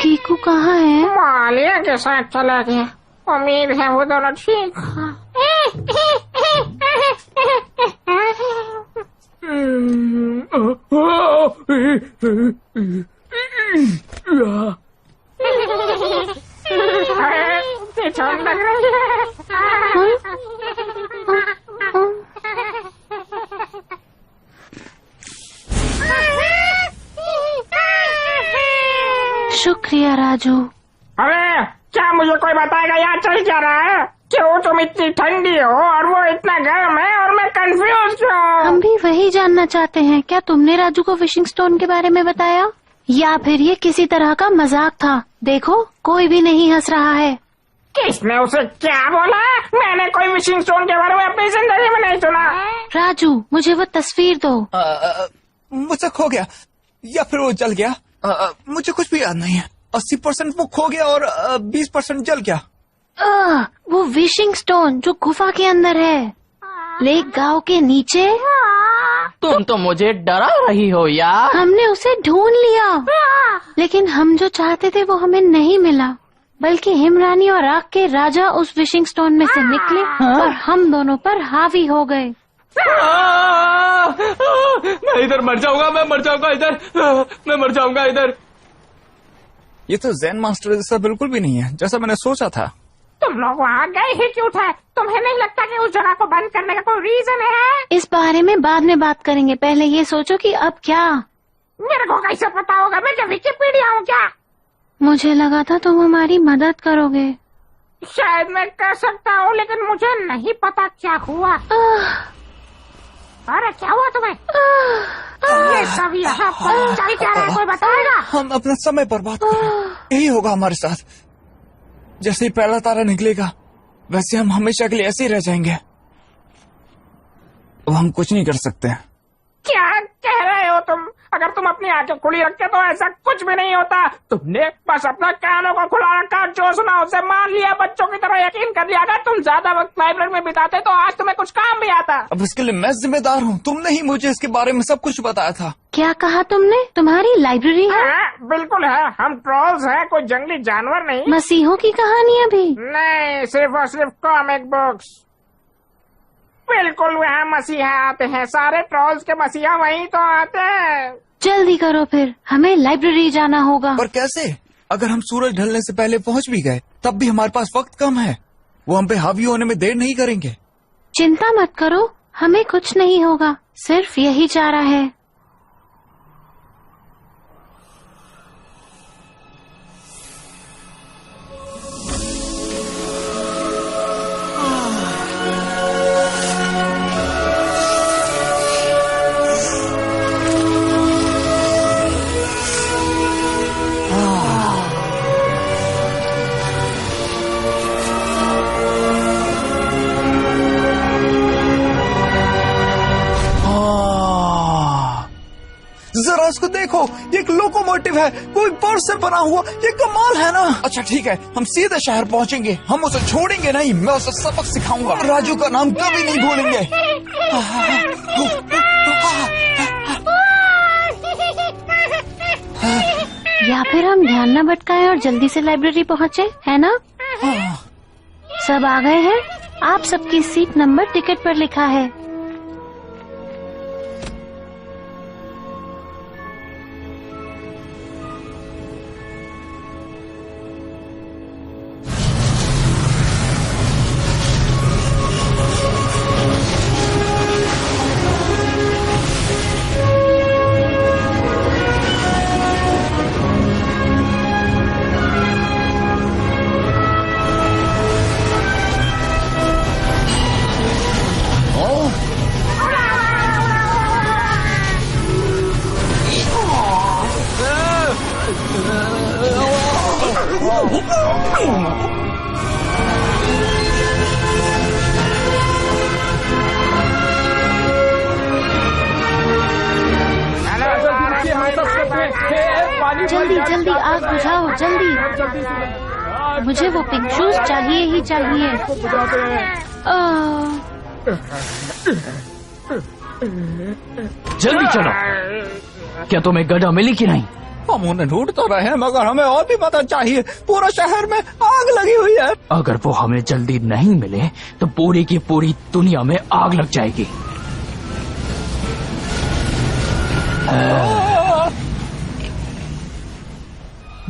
कीकू कहाँ है? मालिया के साथ चला गया। उम्मीद है वो दोनों ठीक हैं। ठंड लग रही है। शुक्रिया राजू। अरे क्या मुझे कोई बताएगा यहाँ चल क्या रहा है? क्यों तुम इतनी ठंडी हो और वो इतना गर्म है और मैं कंफ्यूज क्यों? हम भी वही जानना चाहते हैं। क्या तुमने राजू को विशिंग स्टोन के बारे में बताया या फिर ये किसी तरह का मजाक था? देखो कोई भी नहीं हंस रहा है। किसने उसे क्या बोला? मैंने कोई विशिंग स्टोन के बारे में अपनी जिंदगी में नहीं सुना। राजू मुझे वो तस्वीर दो। मुझसे खो गया या फिर वो जल गया। मुझे कुछ भी याद नहीं है। 80% वो खो गया और 20% जल गया। वो विशिंग स्टोन जो गुफा के अंदर है, लेक गांव के नीचे। तुम तो मुझे डरा रही हो यार। हमने उसे ढूंढ लिया, लेकिन हम जो चाहते थे वो हमें नहीं मिला, बल्कि हिमरानी और आग के राजा उस विशिंग स्टोन में से निकले और हम दोनों पर हावी हो गए। मैं इधर मर जाऊंगा, मैं मर जाऊंगा इधर, मैं मर जाऊंगा इधर। ये तो ज़ेन मास्टर जैसा बिल्कुल भी नहीं है जैसा मैंने सोचा था। तुम लोग वहाँ गए ही क्यों थे? तुम्हें नहीं लगता कि उस जगह को बंद करने का कोई रीजन है? इस बारे में बाद में बात करेंगे, पहले ये सोचो कि अब क्या। मेरे को कैसे पता होगा? मैं क्या विकिपीडिया हूँ क्या? मुझे लगा था तुम हमारी मदद करोगे। शायद मैं कर सकता हूँ, लेकिन मुझे नहीं पता क्या हुआ। अरे क्या हुआ तुम्हें? ये सब यहाँ पर चल क्या रहा है, कोई बताएगा? हम अपना समय बर्बाद कर रहे हैं। यही होगा हमारे साथ। जैसे ही पहला तारा निकलेगा वैसे हम हमेशा के लिए ऐसे ही रह जाएंगे। अब हम कुछ नहीं कर सकते। क्या कह रहे हो तुम? अगर तुम अपनी आंखें खुली रखते तो ऐसा कुछ भी नहीं होता। तुमने बस अपना कानों को खुला रखा, जो सुना उसे मान लिया, बच्चों की तरह यकीन कर लिया। अगर तुम ज्यादा वक्त लाइब्रेरी में बिताते तो आज तुम्हें कुछ काम भी आता। अब इसके लिए मैं जिम्मेदार हूँ। तुमने ही मुझे इसके बारे में सब कुछ बताया था। क्या कहा तुमने? तुम्हारी लाइब्रेरी है? बिल्कुल है। हम ट्रोल्स हैं, कोई जंगली जानवर नहीं। मसीहों की कहानियाँ भी? नहीं, सिर्फ और सिर्फ कॉमिक बुक्स। बिल्कुल वहाँ मसीहा आते हैं। सारे ट्रोल्स के मसीहा वहीं तो आते हैं। जल्दी करो फिर, हमें लाइब्रेरी जाना होगा। पर कैसे? अगर हम सूरज ढलने से पहले पहुँच भी गए तब भी हमारे पास वक्त कम है। वो हम पे हावी होने में देर नहीं करेंगे। चिंता मत करो, हमें कुछ नहीं होगा, सिर्फ यही चारा है। जरा इसको देखो, ये एक लोकोमोटिव है, कोई बर्फ से बना हुआ। ये कमाल है ना। अच्छा ठीक है, हम सीधे शहर पहुंचेंगे। हम उसे छोड़ेंगे नहीं। मैं उसे सबक सिखाऊंगा। राजू का नाम कभी नहीं भूलेंगे। या फिर हम ध्यान न भटकाएं और जल्दी से लाइब्रेरी पहुँचे, है ना? सब आ गए हैं। आप सबकी सीट नंबर टिकट पर लिखा है। जल्दी जल्दी आग बुझाओ, जल्दी। मुझे वो पिंक शूज चाहिए ही चाहिए। जल्दी चलो। क्या तुम्हें गड्ढा मिली कि नहीं? हम उन्हें ढूंढ तो रहे हैं, मगर हमें और भी मदद चाहिए। पूरा शहर में आग लगी हुई है। अगर वो हमें जल्दी नहीं मिले तो पूरी की पूरी दुनिया में आग लग जाएगी।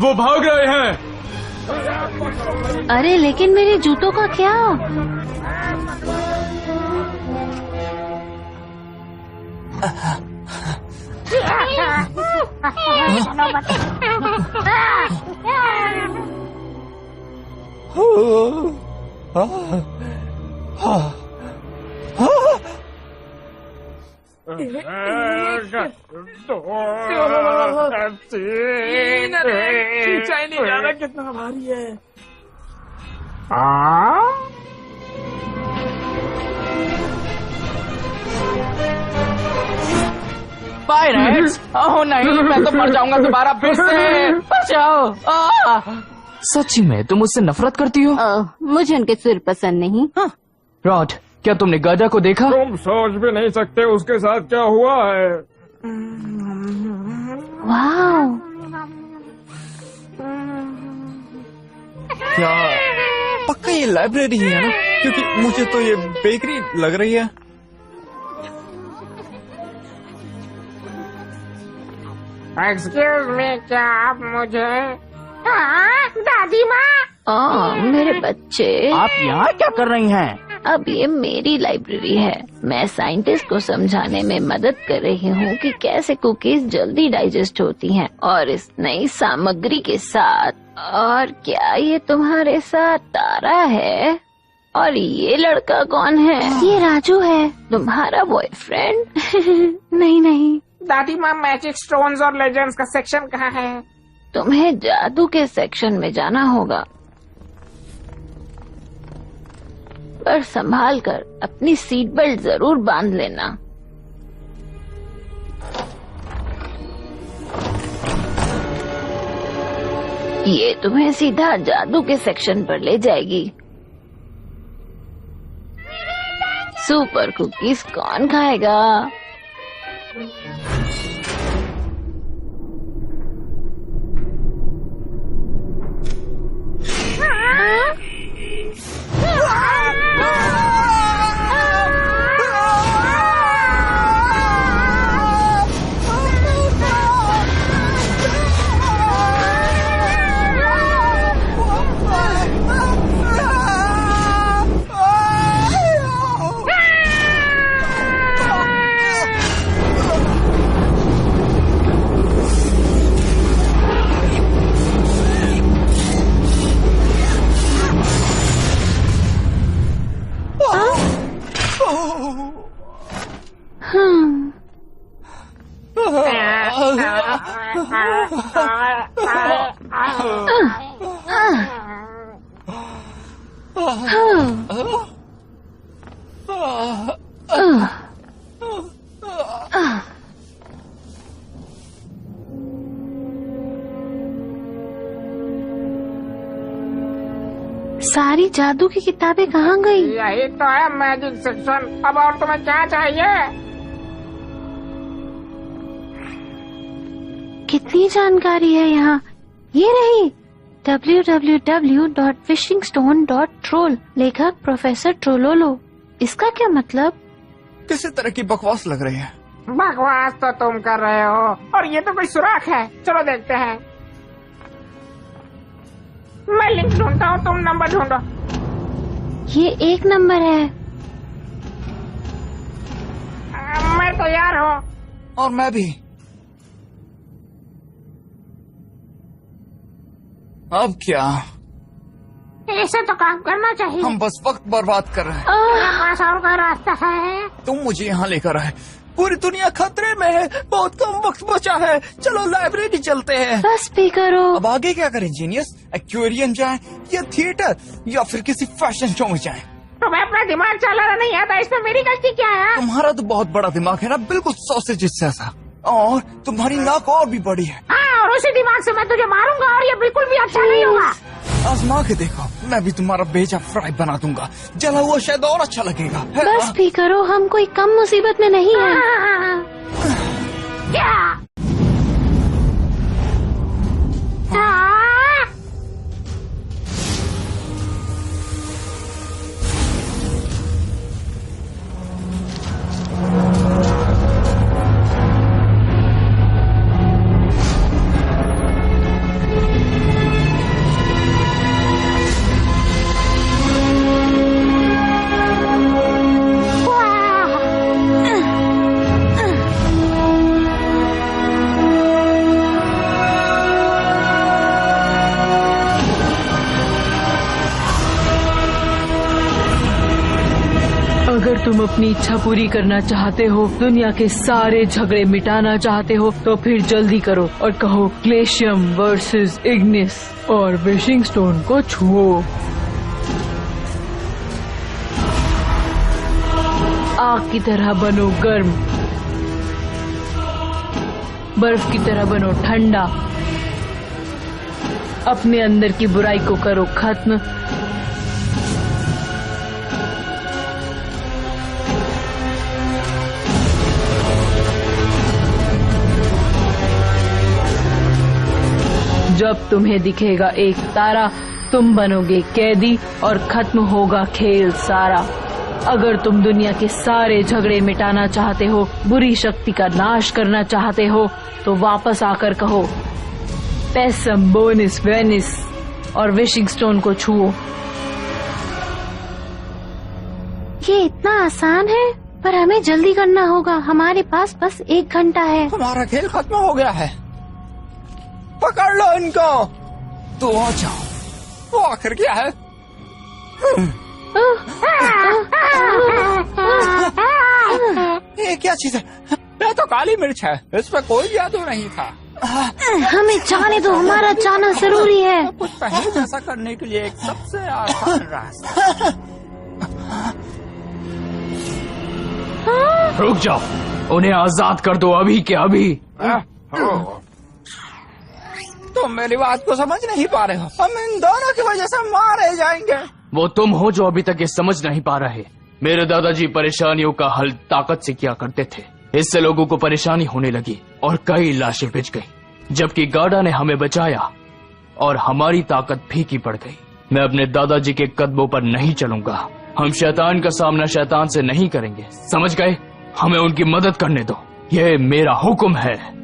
वो भाग रहे हैं। अरे लेकिन मेरे जूतों का क्या? खींचा ही नहीं जा रहा, कितना भारी है। पायरेट्स! ओह नहीं, मैं तो मर जाऊंगा दोबारा फिर से। बचाओ! सच्ची में तुम मुझसे नफरत करती हो? मुझे उनके सुर पसंद नहीं। रॉड, क्या तुमने गधा को देखा? तुम सोच भी नहीं सकते उसके साथ क्या हुआ है। वाह, क्या पक्का ये लाइब्रेरी ही है ना? क्योंकि मुझे तो ये बेकरी लग रही है। एक्सक्यूज मी, क्या आप मुझे? दादी माँ। मेरे बच्चे, आप यहाँ क्या कर रही हैं? अब ये मेरी लाइब्रेरी है। मैं साइंटिस्ट को समझाने में मदद कर रही हूँ कि कैसे कुकीज जल्दी डाइजेस्ट होती हैं, और इस नई सामग्री के साथ। और क्या ये तुम्हारे साथ तारा है? और ये लड़का कौन है? ये राजू है, तुम्हारा बॉयफ्रेंड। नहीं नहीं दादी माँ, मैजिक स्टोन्स और लेजेंड्स का सेक्शन कहाँ है? तुम्हें जादू के सेक्शन में जाना होगा, पर संभाल कर अपनी सीट बेल्ट जरूर बांध लेना। ये तुम्हें सीधा जादू के सेक्शन पर ले जाएगी। सुपर कुकीज कौन खाएगा? सारी जादू की किताबें कहाँ गई? यही तो है मैजिक सेक्शन। अब और तुम्हें क्या चाहिए? कितनी जानकारी है यहाँ। ये रही, www.fishingstone.troll, लेखक प्रोफेसर ट्रोलोलो। इसका क्या मतलब? किसी तरह की बकवास लग रही है। बकवास तो तुम कर रहे हो, और ये तो कोई सुराख है। चलो देखते हैं। मैं लिंक ढूंढता हूँ, तुम नंबर ढूंढो। ये 1 नंबर है। मैं तैयार हूँ। और मैं भी। अब क्या? ऐसे तो काम करना चाहिए। हम बस वक्त बर्बाद कर रहे हैं। मेरे पास और कोई रास्ता है? तुम मुझे यहाँ लेकर आए, पूरी दुनिया खतरे में है, बहुत कम वक्त बचा है। चलो लाइब्रेरी चलते हैं। बस भी करो। अब आगे क्या करें जीनियस? एक्वेरियम जाएं या थिएटर या फिर किसी फैशन शो में जाएं? तुम्हें अपना दिमाग चलाना नहीं आता, इसमें मेरी गलती क्या है? तुम्हारा तो बहुत बड़ा दिमाग है ना, बिल्कुल सॉसेज जैसा, और तुम्हारी नाक और भी बड़ी है। हाँ, और उसी दिमाग से मैं तुझे मारूंगा और ये बिल्कुल भी अच्छा नहीं होगा। आजमा के देखो, मैं भी तुम्हारा भेजा फ्राई बना दूंगा, जला हुआ शायद और अच्छा लगेगा। है बस ना? भी करो, हम कोई कम मुसीबत में नहीं है। क्या? अगर तुम अपनी इच्छा पूरी करना चाहते हो, दुनिया के सारे झगड़े मिटाना चाहते हो, तो फिर जल्दी करो और कहो ग्लेशियम वर्सेस इग्निस और विशिंग स्टोन को छुओ। आग की तरह बनो गर्म, बर्फ की तरह बनो ठंडा, अपने अंदर की बुराई को करो खत्म, जब तुम्हें दिखेगा एक तारा, तुम बनोगे कैदी और खत्म होगा खेल सारा। अगर तुम दुनिया के सारे झगड़े मिटाना चाहते हो, बुरी शक्ति का नाश करना चाहते हो, तो वापस आकर कहो पैसम बोनिस वेनिस और विशिंग स्टोन को छुओ। ये इतना आसान है, पर हमें जल्दी करना होगा। हमारे पास बस 1 घंटा है। हमारा खेल खत्म हो गया है। पकड़ लो इनको। तो आ जाओ। वो आखिर क्या है? ये क्या चीज है? ये तो काली मिर्च है, इसमें कोई जादू नहीं था। हमें जाने दो, हमारा जाना जरूरी है। कुछ पहले जैसा करने के लिए एक सबसे आसान रास्ता। रुक जाओ, उन्हें आजाद कर दो अभी के अभी। तुम मेरी बात को समझ नहीं पा रहे हो। हम इन दोनों की वजह से मारे जाएंगे। वो तुम हो जो अभी तक ये समझ नहीं पा रहे। मेरे दादाजी परेशानियों का हल ताकत से किया करते थे, इससे लोगों को परेशानी होने लगी और कई लाशें बिछ गई, जबकि गार्डा ने हमें बचाया और हमारी ताकत फीकी पड़ गई। मैं अपने दादाजी के कदमों पर नहीं चलूंगा। हम शैतान का सामना शैतान से नहीं करेंगे, समझ गए? हमें उनकी मदद करने दो, ये मेरा हुक्म है।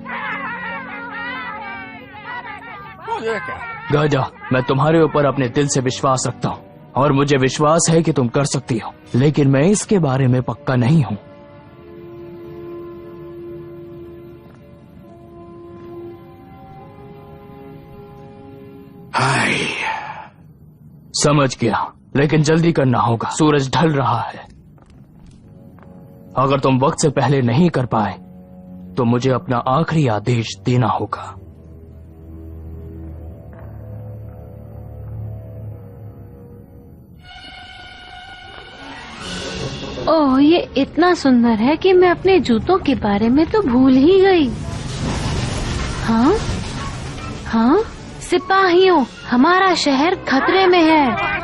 गाजा, मैं तुम्हारे ऊपर अपने दिल से विश्वास रखता हूँ और मुझे विश्वास है कि तुम कर सकती हो, लेकिन मैं इसके बारे में पक्का नहीं हूँ। समझ गया, लेकिन जल्दी करना होगा, सूरज ढल रहा है। अगर तुम वक्त से पहले नहीं कर पाए तो मुझे अपना आखिरी आदेश देना होगा। ओह, ये इतना सुंदर है कि मैं अपने जूतों के बारे में तो भूल ही गई। हाँ हाँ, सिपाहियों, हमारा शहर खतरे में है।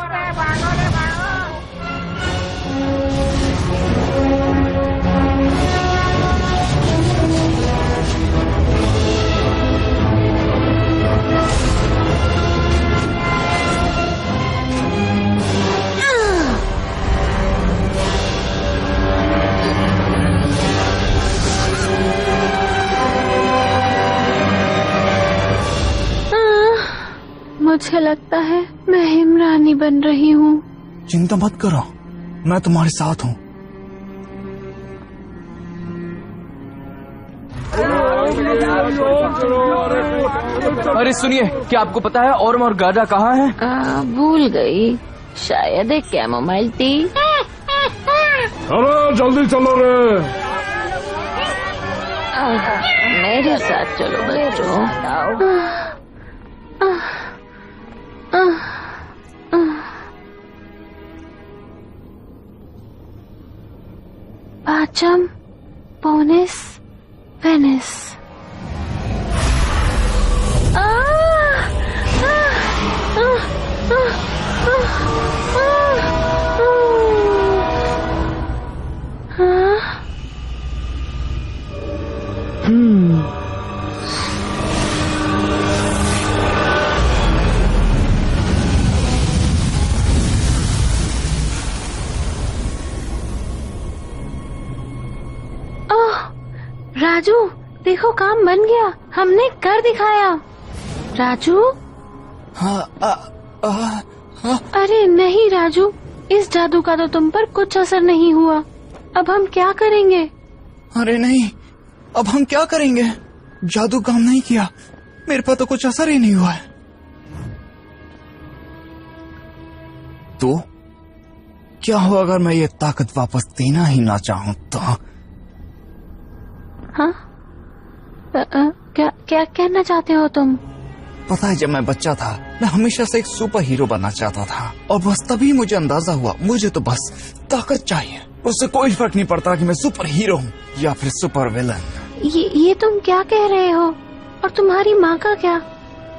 मुझे लगता है मैं हिमरानी बन रही हूँ। चिंता मत करो, मैं तुम्हारे साथ हूँ। अरे सुनिए, क्या आपको पता है औरम और गाजा कहाँ हैं? भूल गई, शायद एक कैमोमाइल टी। अरे जल्दी चलो रे। मेरे साथ चलो बच्चों। पाचम पोनिस वेनिस। राजू देखो, काम बन गया, हमने कर दिखाया। राजू अरे नहीं राजू, इस जादू का तो तुम पर कुछ असर नहीं हुआ। अब हम क्या करेंगे? अरे नहीं, अब हम क्या करेंगे? जादू काम नहीं किया, मेरे पर तो कुछ असर ही नहीं हुआ है। तो क्या हो अगर मैं ये ताकत वापस देना ही ना चाहूं तो? हाँ? क्या कहना चाहते हो तुम? पता है, जब मैं बच्चा था मैं हमेशा से एक सुपर हीरो बनना चाहता था, और बस तभी मुझे अंदाजा हुआ मुझे तो बस ताकत चाहिए। उससे कोई फर्क नहीं पड़ता कि मैं सुपर हीरो हूँ या फिर सुपर विलन। ये तुम क्या कह रहे हो? और तुम्हारी माँ का क्या?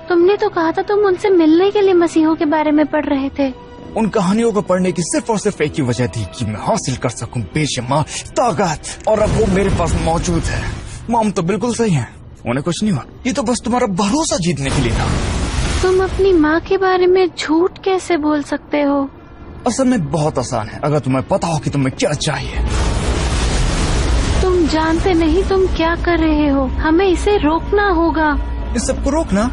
तुमने तो कहा था तुम उनसे मिलने के लिए मसीहों के बारे में पढ़ रहे थे। उन कहानियों को पढ़ने की सिर्फ और सिर्फ एक ही वजह थी कि मैं हासिल कर सकूं बेशुमार ताकत, और अब वो मेरे पास मौजूद है। मॉम तो बिल्कुल सही है, उन्हें कुछ नहीं हुआ, ये तो बस तुम्हारा भरोसा जीतने के लिए था। तुम अपनी माँ के बारे में झूठ कैसे बोल सकते हो? असल में बहुत आसान है, अगर तुम्हें पता हो कि तुम्हें क्या चाहिए। तुम जानते नहीं तुम क्या कर रहे हो, हमें इसे रोकना होगा। इस सबको रोकना?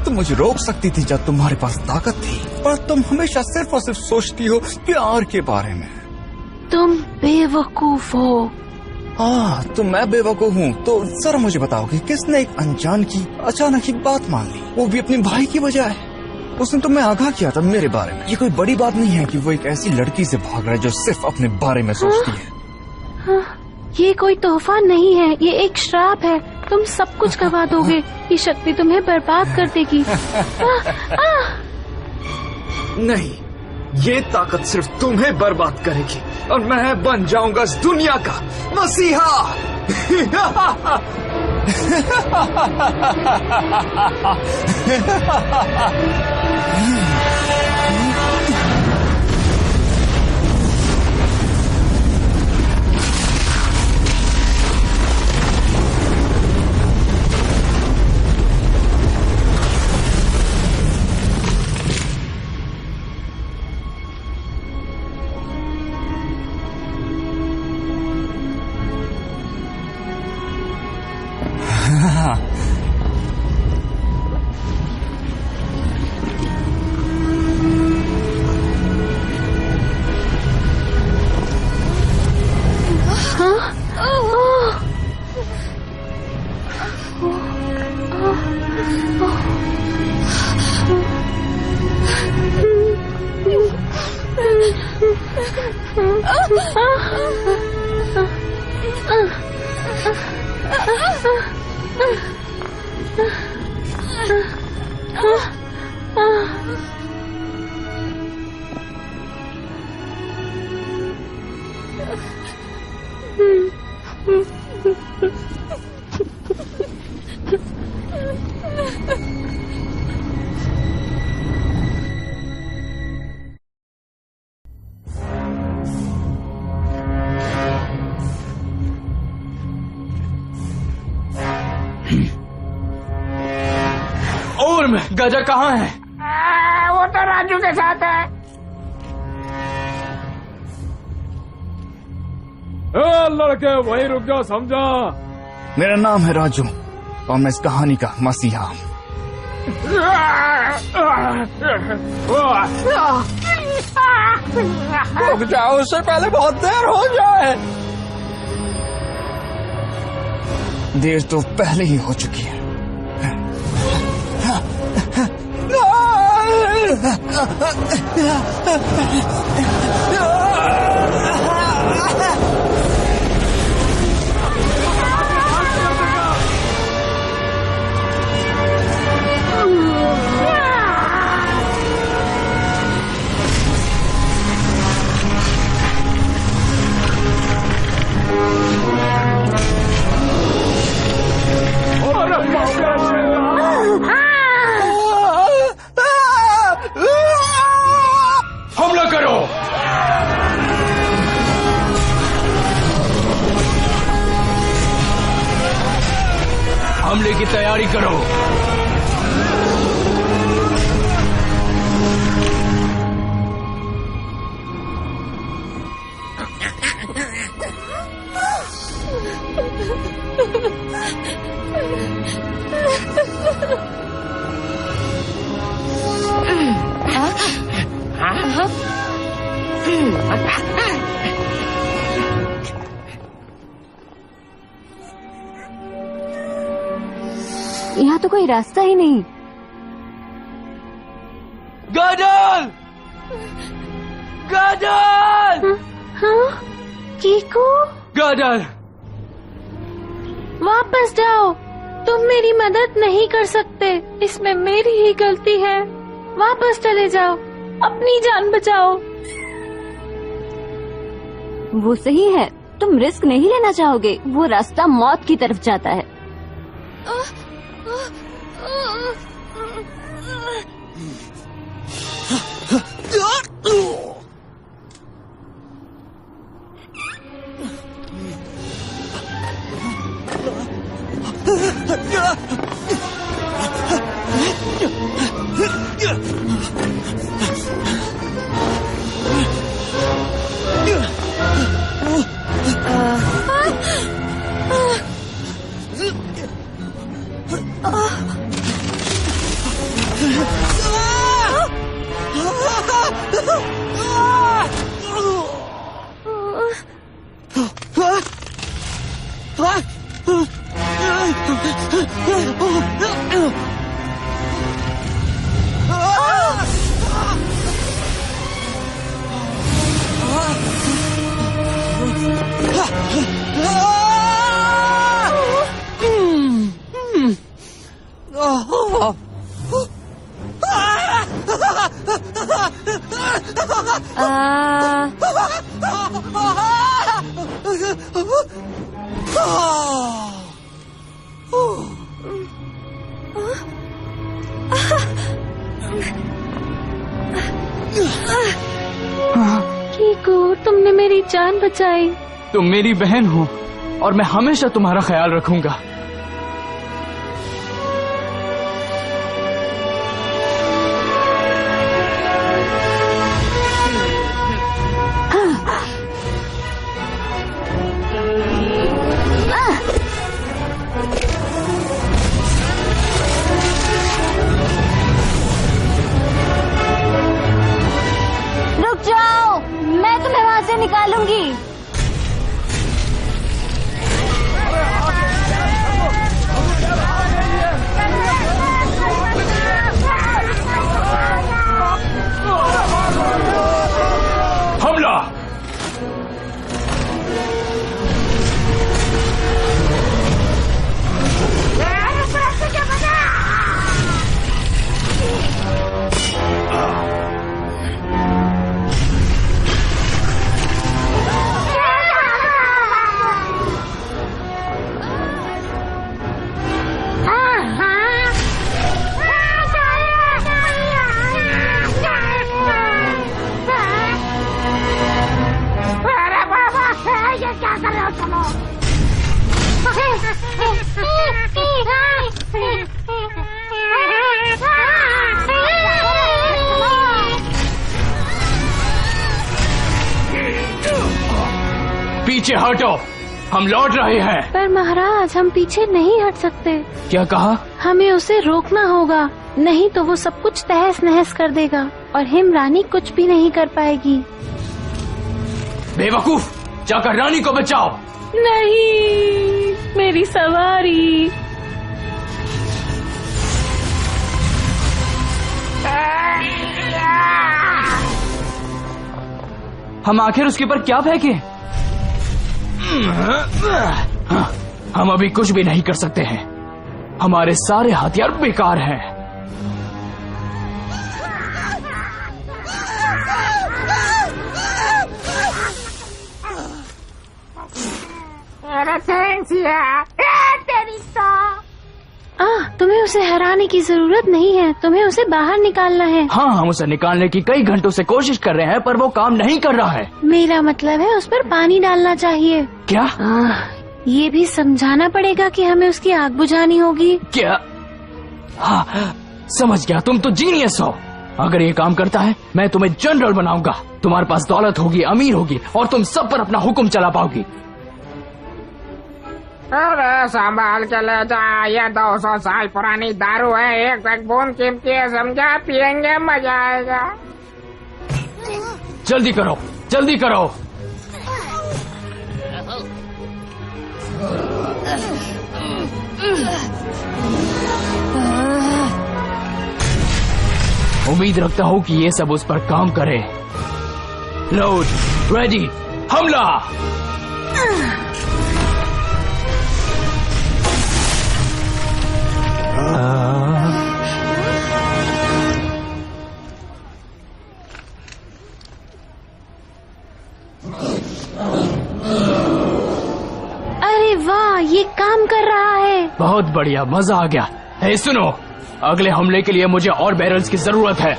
तुम मुझे रोक सकती थी जब तुम्हारे पास ताकत थी, पर तुम हमेशा सिर्फ और सिर्फ सोचती हो प्यार के बारे में। तुम बेवकूफ हो। तो मैं बेवकूफ हूँ तो जरा मुझे बताओ कि किसने एक अनजान की अचानक ही बात मान ली, वो भी अपने भाई की बजाय? उसने तुम्हें आगाह किया था मेरे बारे में। ये कोई बड़ी बात नहीं है कि वो एक ऐसी लड़की से भाग रहा है जो सिर्फ अपने बारे में सोचती है। ये कोई तोहफा नहीं है, ये एक श्राप है। तुम सब कुछ गवा दोगे, ये शक्ति तुम्हें बर्बाद कर देगी। नहीं, ये ताकत सिर्फ तुम्हें बर्बाद करेगी और मैं बन जाऊंगा इस दुनिया का मसीहा। और मैं गजा कहाँ है? वो तो राजू के साथ है। लड़के वहीं रुक जाओ, समझा? मेरा नाम है राजू और मैं इस कहानी का मसीहा हूँ। रुक जाओ, उससे पहले बहुत देर हो जाए। देर तो पहले ही हो चुकी है। तैयारी करो। यहाँ तो कोई रास्ता ही नहीं। गाजल! गाजल! हाँ? कीकू? गाजल! वापस जाओ, तुम मेरी मदद नहीं कर सकते, इसमें मेरी ही गलती है। वापस चले जाओ, अपनी जान बचाओ। वो सही है, तुम रिस्क नहीं लेना चाहोगे। वो रास्ता मौत की तरफ जाता है। कीकू, तुमने मेरी जान बचाई। तुम मेरी बहन हो और मैं हमेशा तुम्हारा ख्याल रखूंगा। रुक जाओ, मैं तुम्हें वहां से निकालूंगी। हमला! पीछे हटो, हम लौट रहे हैं। पर महाराज, हम पीछे नहीं हट सकते। क्या कहा? हमें उसे रोकना होगा, नहीं तो वो सब कुछ तहस नहस कर देगा और हिम रानी कुछ भी नहीं कर पाएगी। बेवकूफ, जाकर रानी को बचाओ। नहीं, मेरी सवारी। हम आखिर उसके ऊपर क्या फेंके? हम अभी कुछ भी नहीं कर सकते हैं, हमारे सारे हथियार बेकार हैं। तुम्हें उसे हराने की जरूरत नहीं है, तुम्हें उसे बाहर निकालना है। हाँ, हम उसे निकालने की कई घंटों से कोशिश कर रहे हैं, पर वो काम नहीं कर रहा है। मेरा मतलब है उस पर पानी डालना चाहिए। क्या? ये भी समझाना पड़ेगा कि हमें उसकी आग बुझानी होगी। क्या? हाँ, समझ गया, तुम तो जीनियस हो। अगर ये काम करता है मैं तुम्हें जनरल बनाऊंगा। तुम्हारे पास दौलत होगी, अमीर होगी और तुम सब पर अपना हुक्म चला पाओगी। अरे संभाल के ले जा, ये 200 साल पुरानी दारू है, एक एक बूंद कीमती है, समझा? पियेंगे, मजा आएगा। जल्दी करो, जल्दी करो। उम्मीद रखता हूँ कि ये सब उस पर काम करे। लोड, रेडी, हमला। अरे वाह, ये काम कर रहा है। बहुत बढ़िया, मजा आ गया। हे सुनो, अगले हमले के लिए मुझे और बैरल्स की जरूरत है।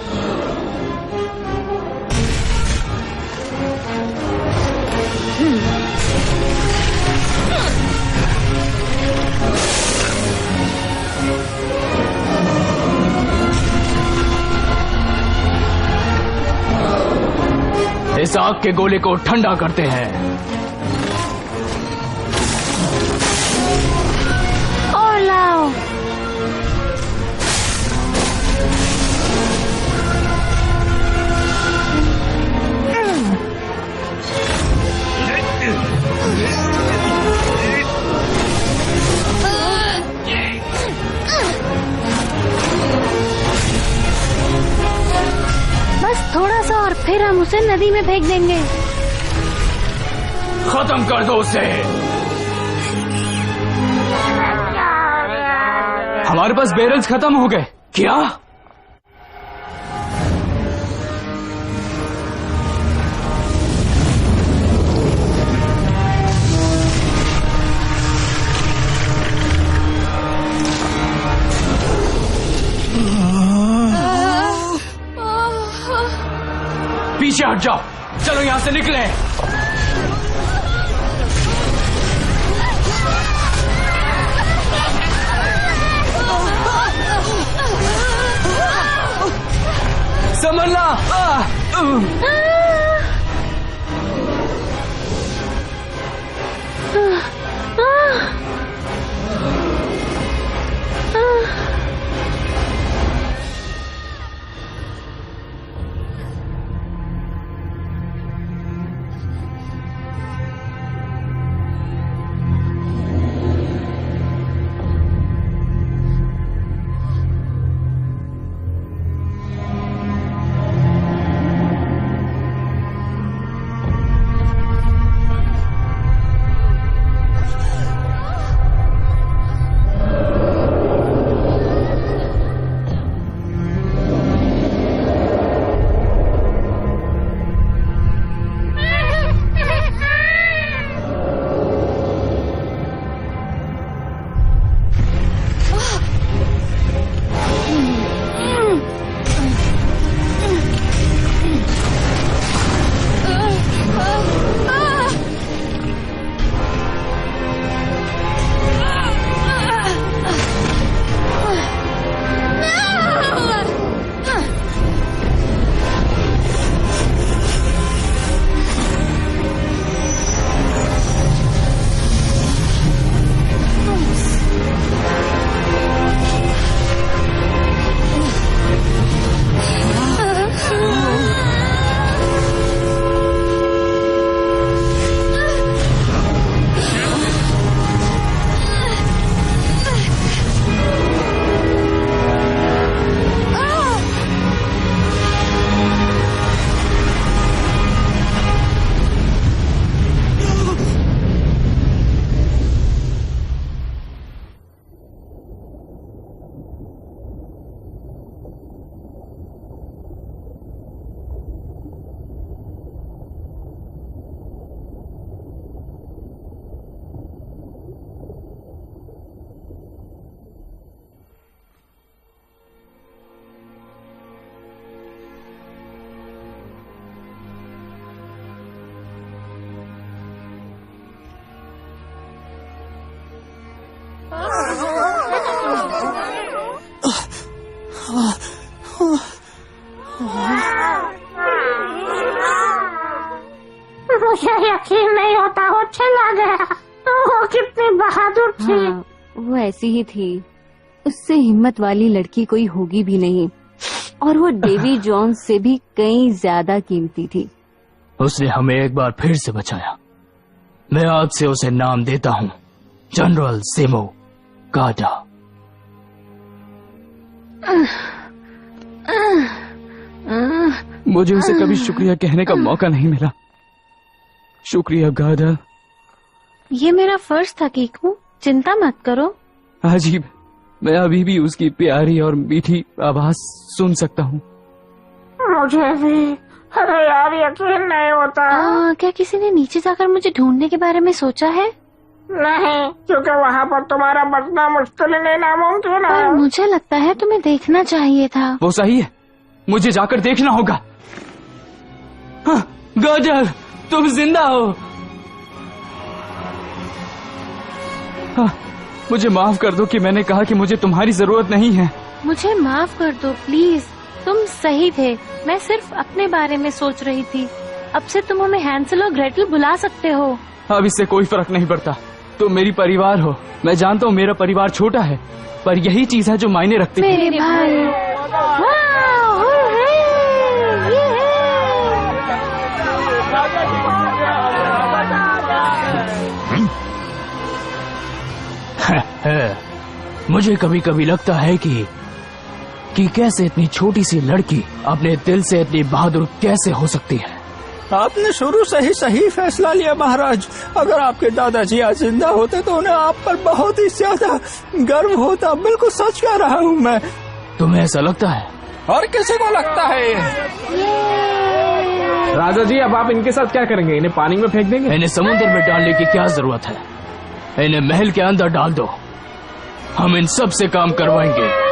इस आग के गोले को ठंडा करते हैं। और लाओ। बस थोड़ा सा और फिर हम उसे नदी में फेंक देंगे। खत्म कर दो उसे। हमारे पास बैरल्स खत्म हो गए। क्या? पीछे हट जाओ, चलो यहाँ से निकले। संभलना। मुझे यकीन नहीं होता वो चला गया। वो कितनी बहादुर थी। हाँ, वो ऐसी ही थी। उससे हिम्मत वाली लड़की कोई होगी भी नहीं, और वो डेवी जोन्स से भी कई ज्यादा कीमती थी। उसने हमें एक बार फिर से बचाया। मैं आज से उसे नाम देता हूँ, जनरल सेमो गाडा। मुझे उसे कभी शुक्रिया कहने का मौका नहीं मिला। शुक्रिया गाडा। ये मेरा फर्ज था कीकू, चिंता मत करो। अजीब, मैं अभी भी उसकी प्यारी और मीठी आवाज सुन सकता हूँ। मुझे भी। अरे यार यकीन नहीं होता। क्या किसी ने नीचे जाकर मुझे ढूंढने के बारे में सोचा है? नहीं, क्योंकि वहाँ पर तुम्हारा बचना मुश्किल नहीं नामुमकिन है। पर मुझे लगता है तुम्हें देखना चाहिए था। वो सही है, मुझे जाकर देखना होगा। हाँ, गाडर, तुम जिंदा हो। हाँ, मुझे माफ कर दो कि मैंने कहा कि मुझे तुम्हारी जरूरत नहीं है। मुझे माफ कर दो प्लीज, तुम सही थे। मैं सिर्फ अपने बारे में सोच रही थी। अब से तुम हमें हैंसल और ग्रेटल बुला सकते हो। अब इससे कोई फर्क नहीं पड़ता, तुम मेरी परिवार हो। मैं जानता हूँ मेरा परिवार छोटा है, पर यही चीज है जो मायने रखती है। मेरे भाई, मुझे कभी कभी लगता है कि कैसे इतनी छोटी सी लड़की अपने दिल से इतनी बहादुर कैसे हो सकती है। आपने शुरू से ही सही फैसला लिया महाराज। अगर आपके दादाजी आज जिंदा होते तो उन्हें आप पर बहुत ही ज्यादा गर्व होता। बिल्कुल सच कह रहा हूँ मैं। तुम्हें ऐसा लगता है? और किसी को लगता है? राजा जी, अब आप इनके साथ क्या करेंगे? इन्हें पानी में फेंक देंगे? इन्हें समुद्र में डालने की क्या जरूरत है? इन्हें महल के अंदर डाल दो, हम इन सब से काम करवाएंगे।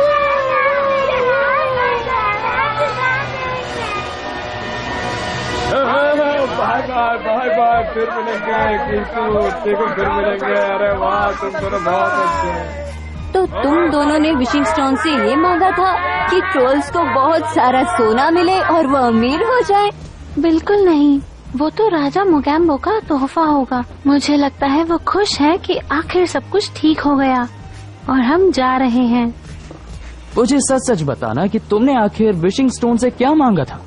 बाय बाय, फिर मिलेंगे। फिर मिलेंगे। अरे वाह, तुम दोनों बहुत अच्छे। तो तुम दोनों ने विशिंग स्टोन से ये मांगा था कि ट्रोल्स को बहुत सारा सोना मिले और वो अमीर हो जाए? बिल्कुल नहीं, वो तो राजा मोगैम्बो का तोहफा होगा। मुझे लगता है वो खुश है कि आखिर सब कुछ ठीक हो गया और हम जा रहे हैं। मुझे सच सच बताना कि तुमने आखिर विशिंग स्टोन से क्या मांगा था?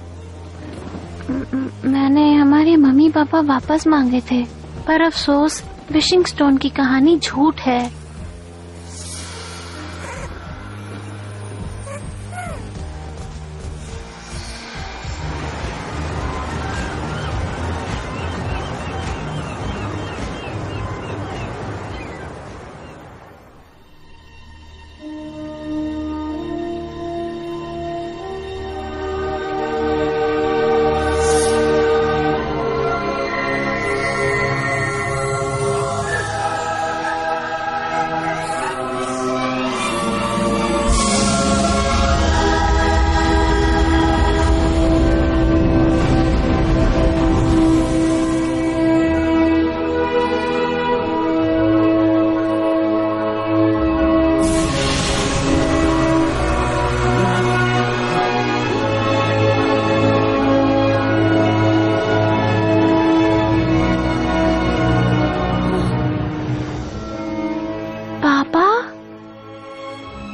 मैंने हमारे मम्मी पापा वापस मांगे थे, पर अफसोस विशिंग स्टोन की कहानी झूठ है।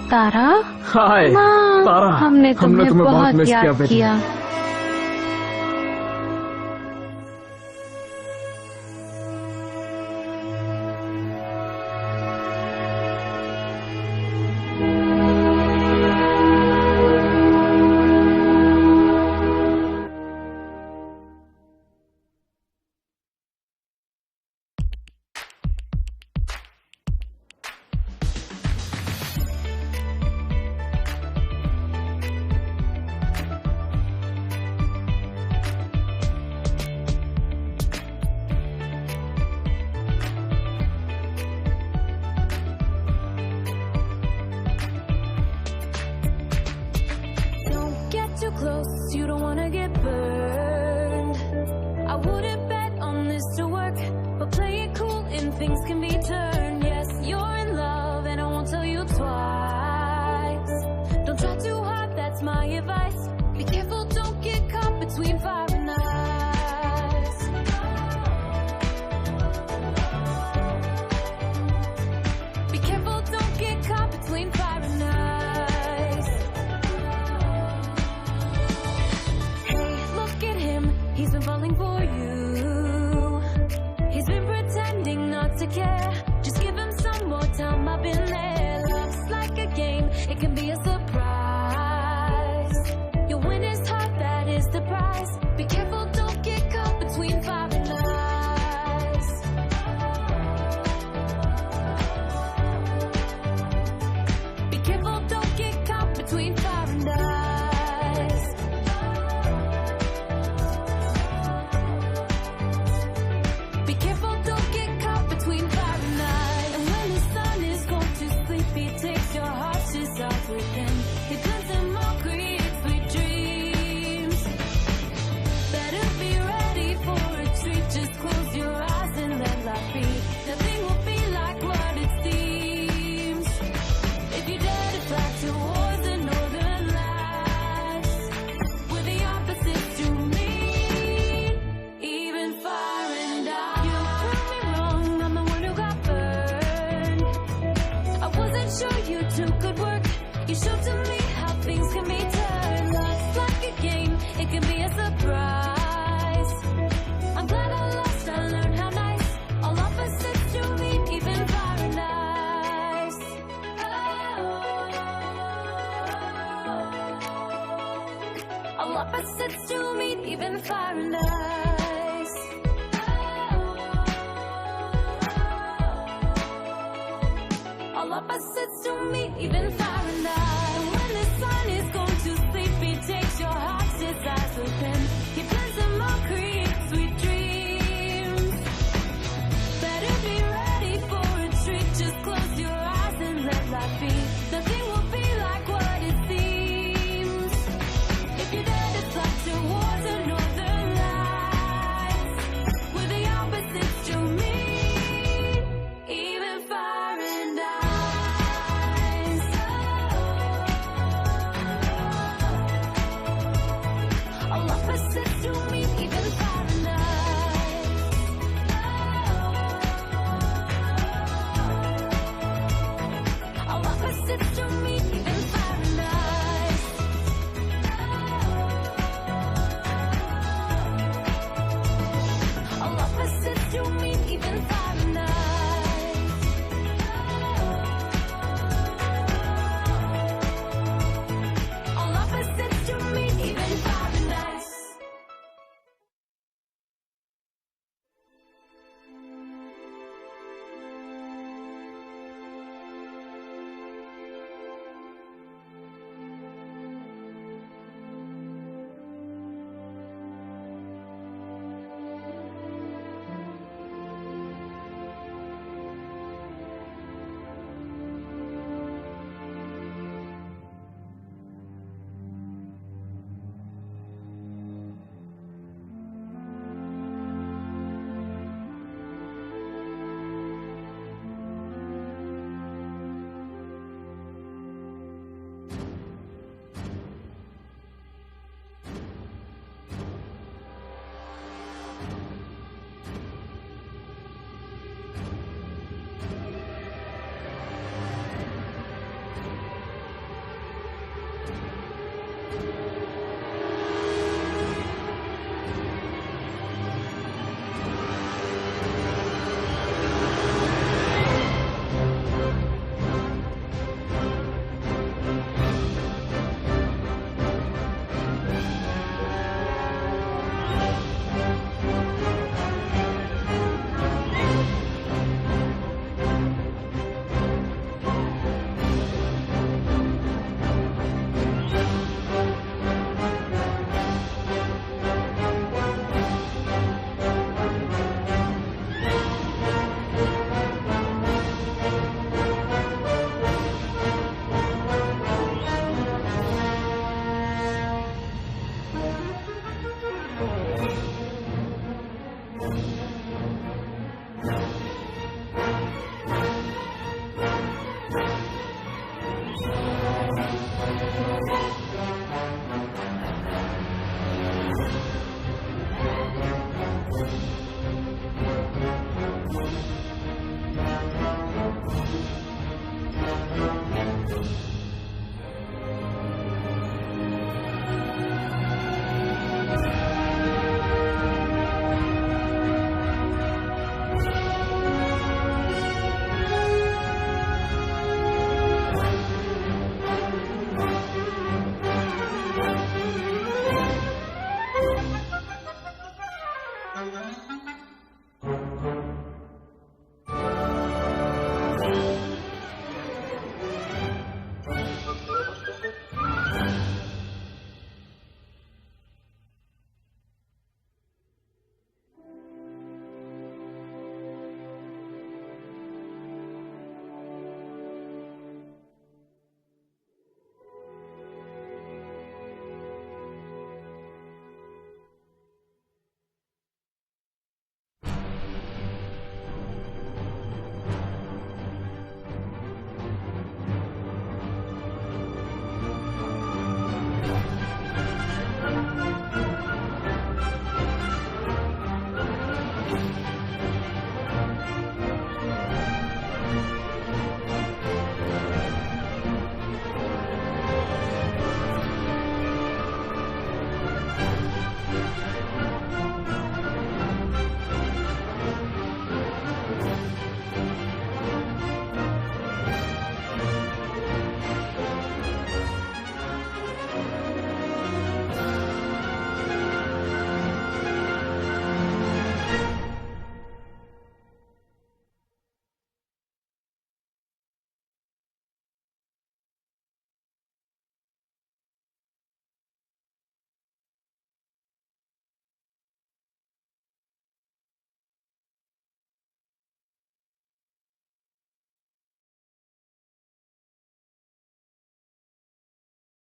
तारा, हाय तारा, हमने तुम्हें बहुत मिस याद किया। close, you don't wanna get burned. I wouldn't bet on this to work, but play it cool and things can be turned. Yes, you're in love and I won't tell you twice. Don't try too hard, that's my advice. Be careful, don't get caught between fire and ice. been falling for you. He's been pretending not to care. Just give him some more time, I've been there. Love's like a game, it can be a surprise. You win his heart, that is the prize. Be careful, don't get caught between fire and ice. Be careful, don't get caught between fire and ice. Be careful, don't get caught between fire and ice. And when the sun is going to sleep, he takes your heart's desires within. He blends them all, creates sweet dreams. Better be ready for a treat. Just close your eyes and let life be. Nothing will be like what it seems. If you dare to fly towards the northern lights, where the opposites to meet, even fire and ice. You proved me wrong, I'm the one who got burned. I wasn't sure you two could work. You showed to me how things can be turned. Love's like a game, it can be a surprise. I'm glad I lost, I learned how nice. All opposites to meet, even fire and ice. All opposites to meet, even fire and ice. All opposites to meet, even fire and ice. When the sun is going to sleep, he takes your heart's desires with him. He blends them all, creates sweet dreams. Better be ready for a treat. Just close your eyes and let life be. Nothing will be like what it seems. If you dare to fly towards the northern lights, where the opposites to meet, even fire and ice. All opposites Thank you.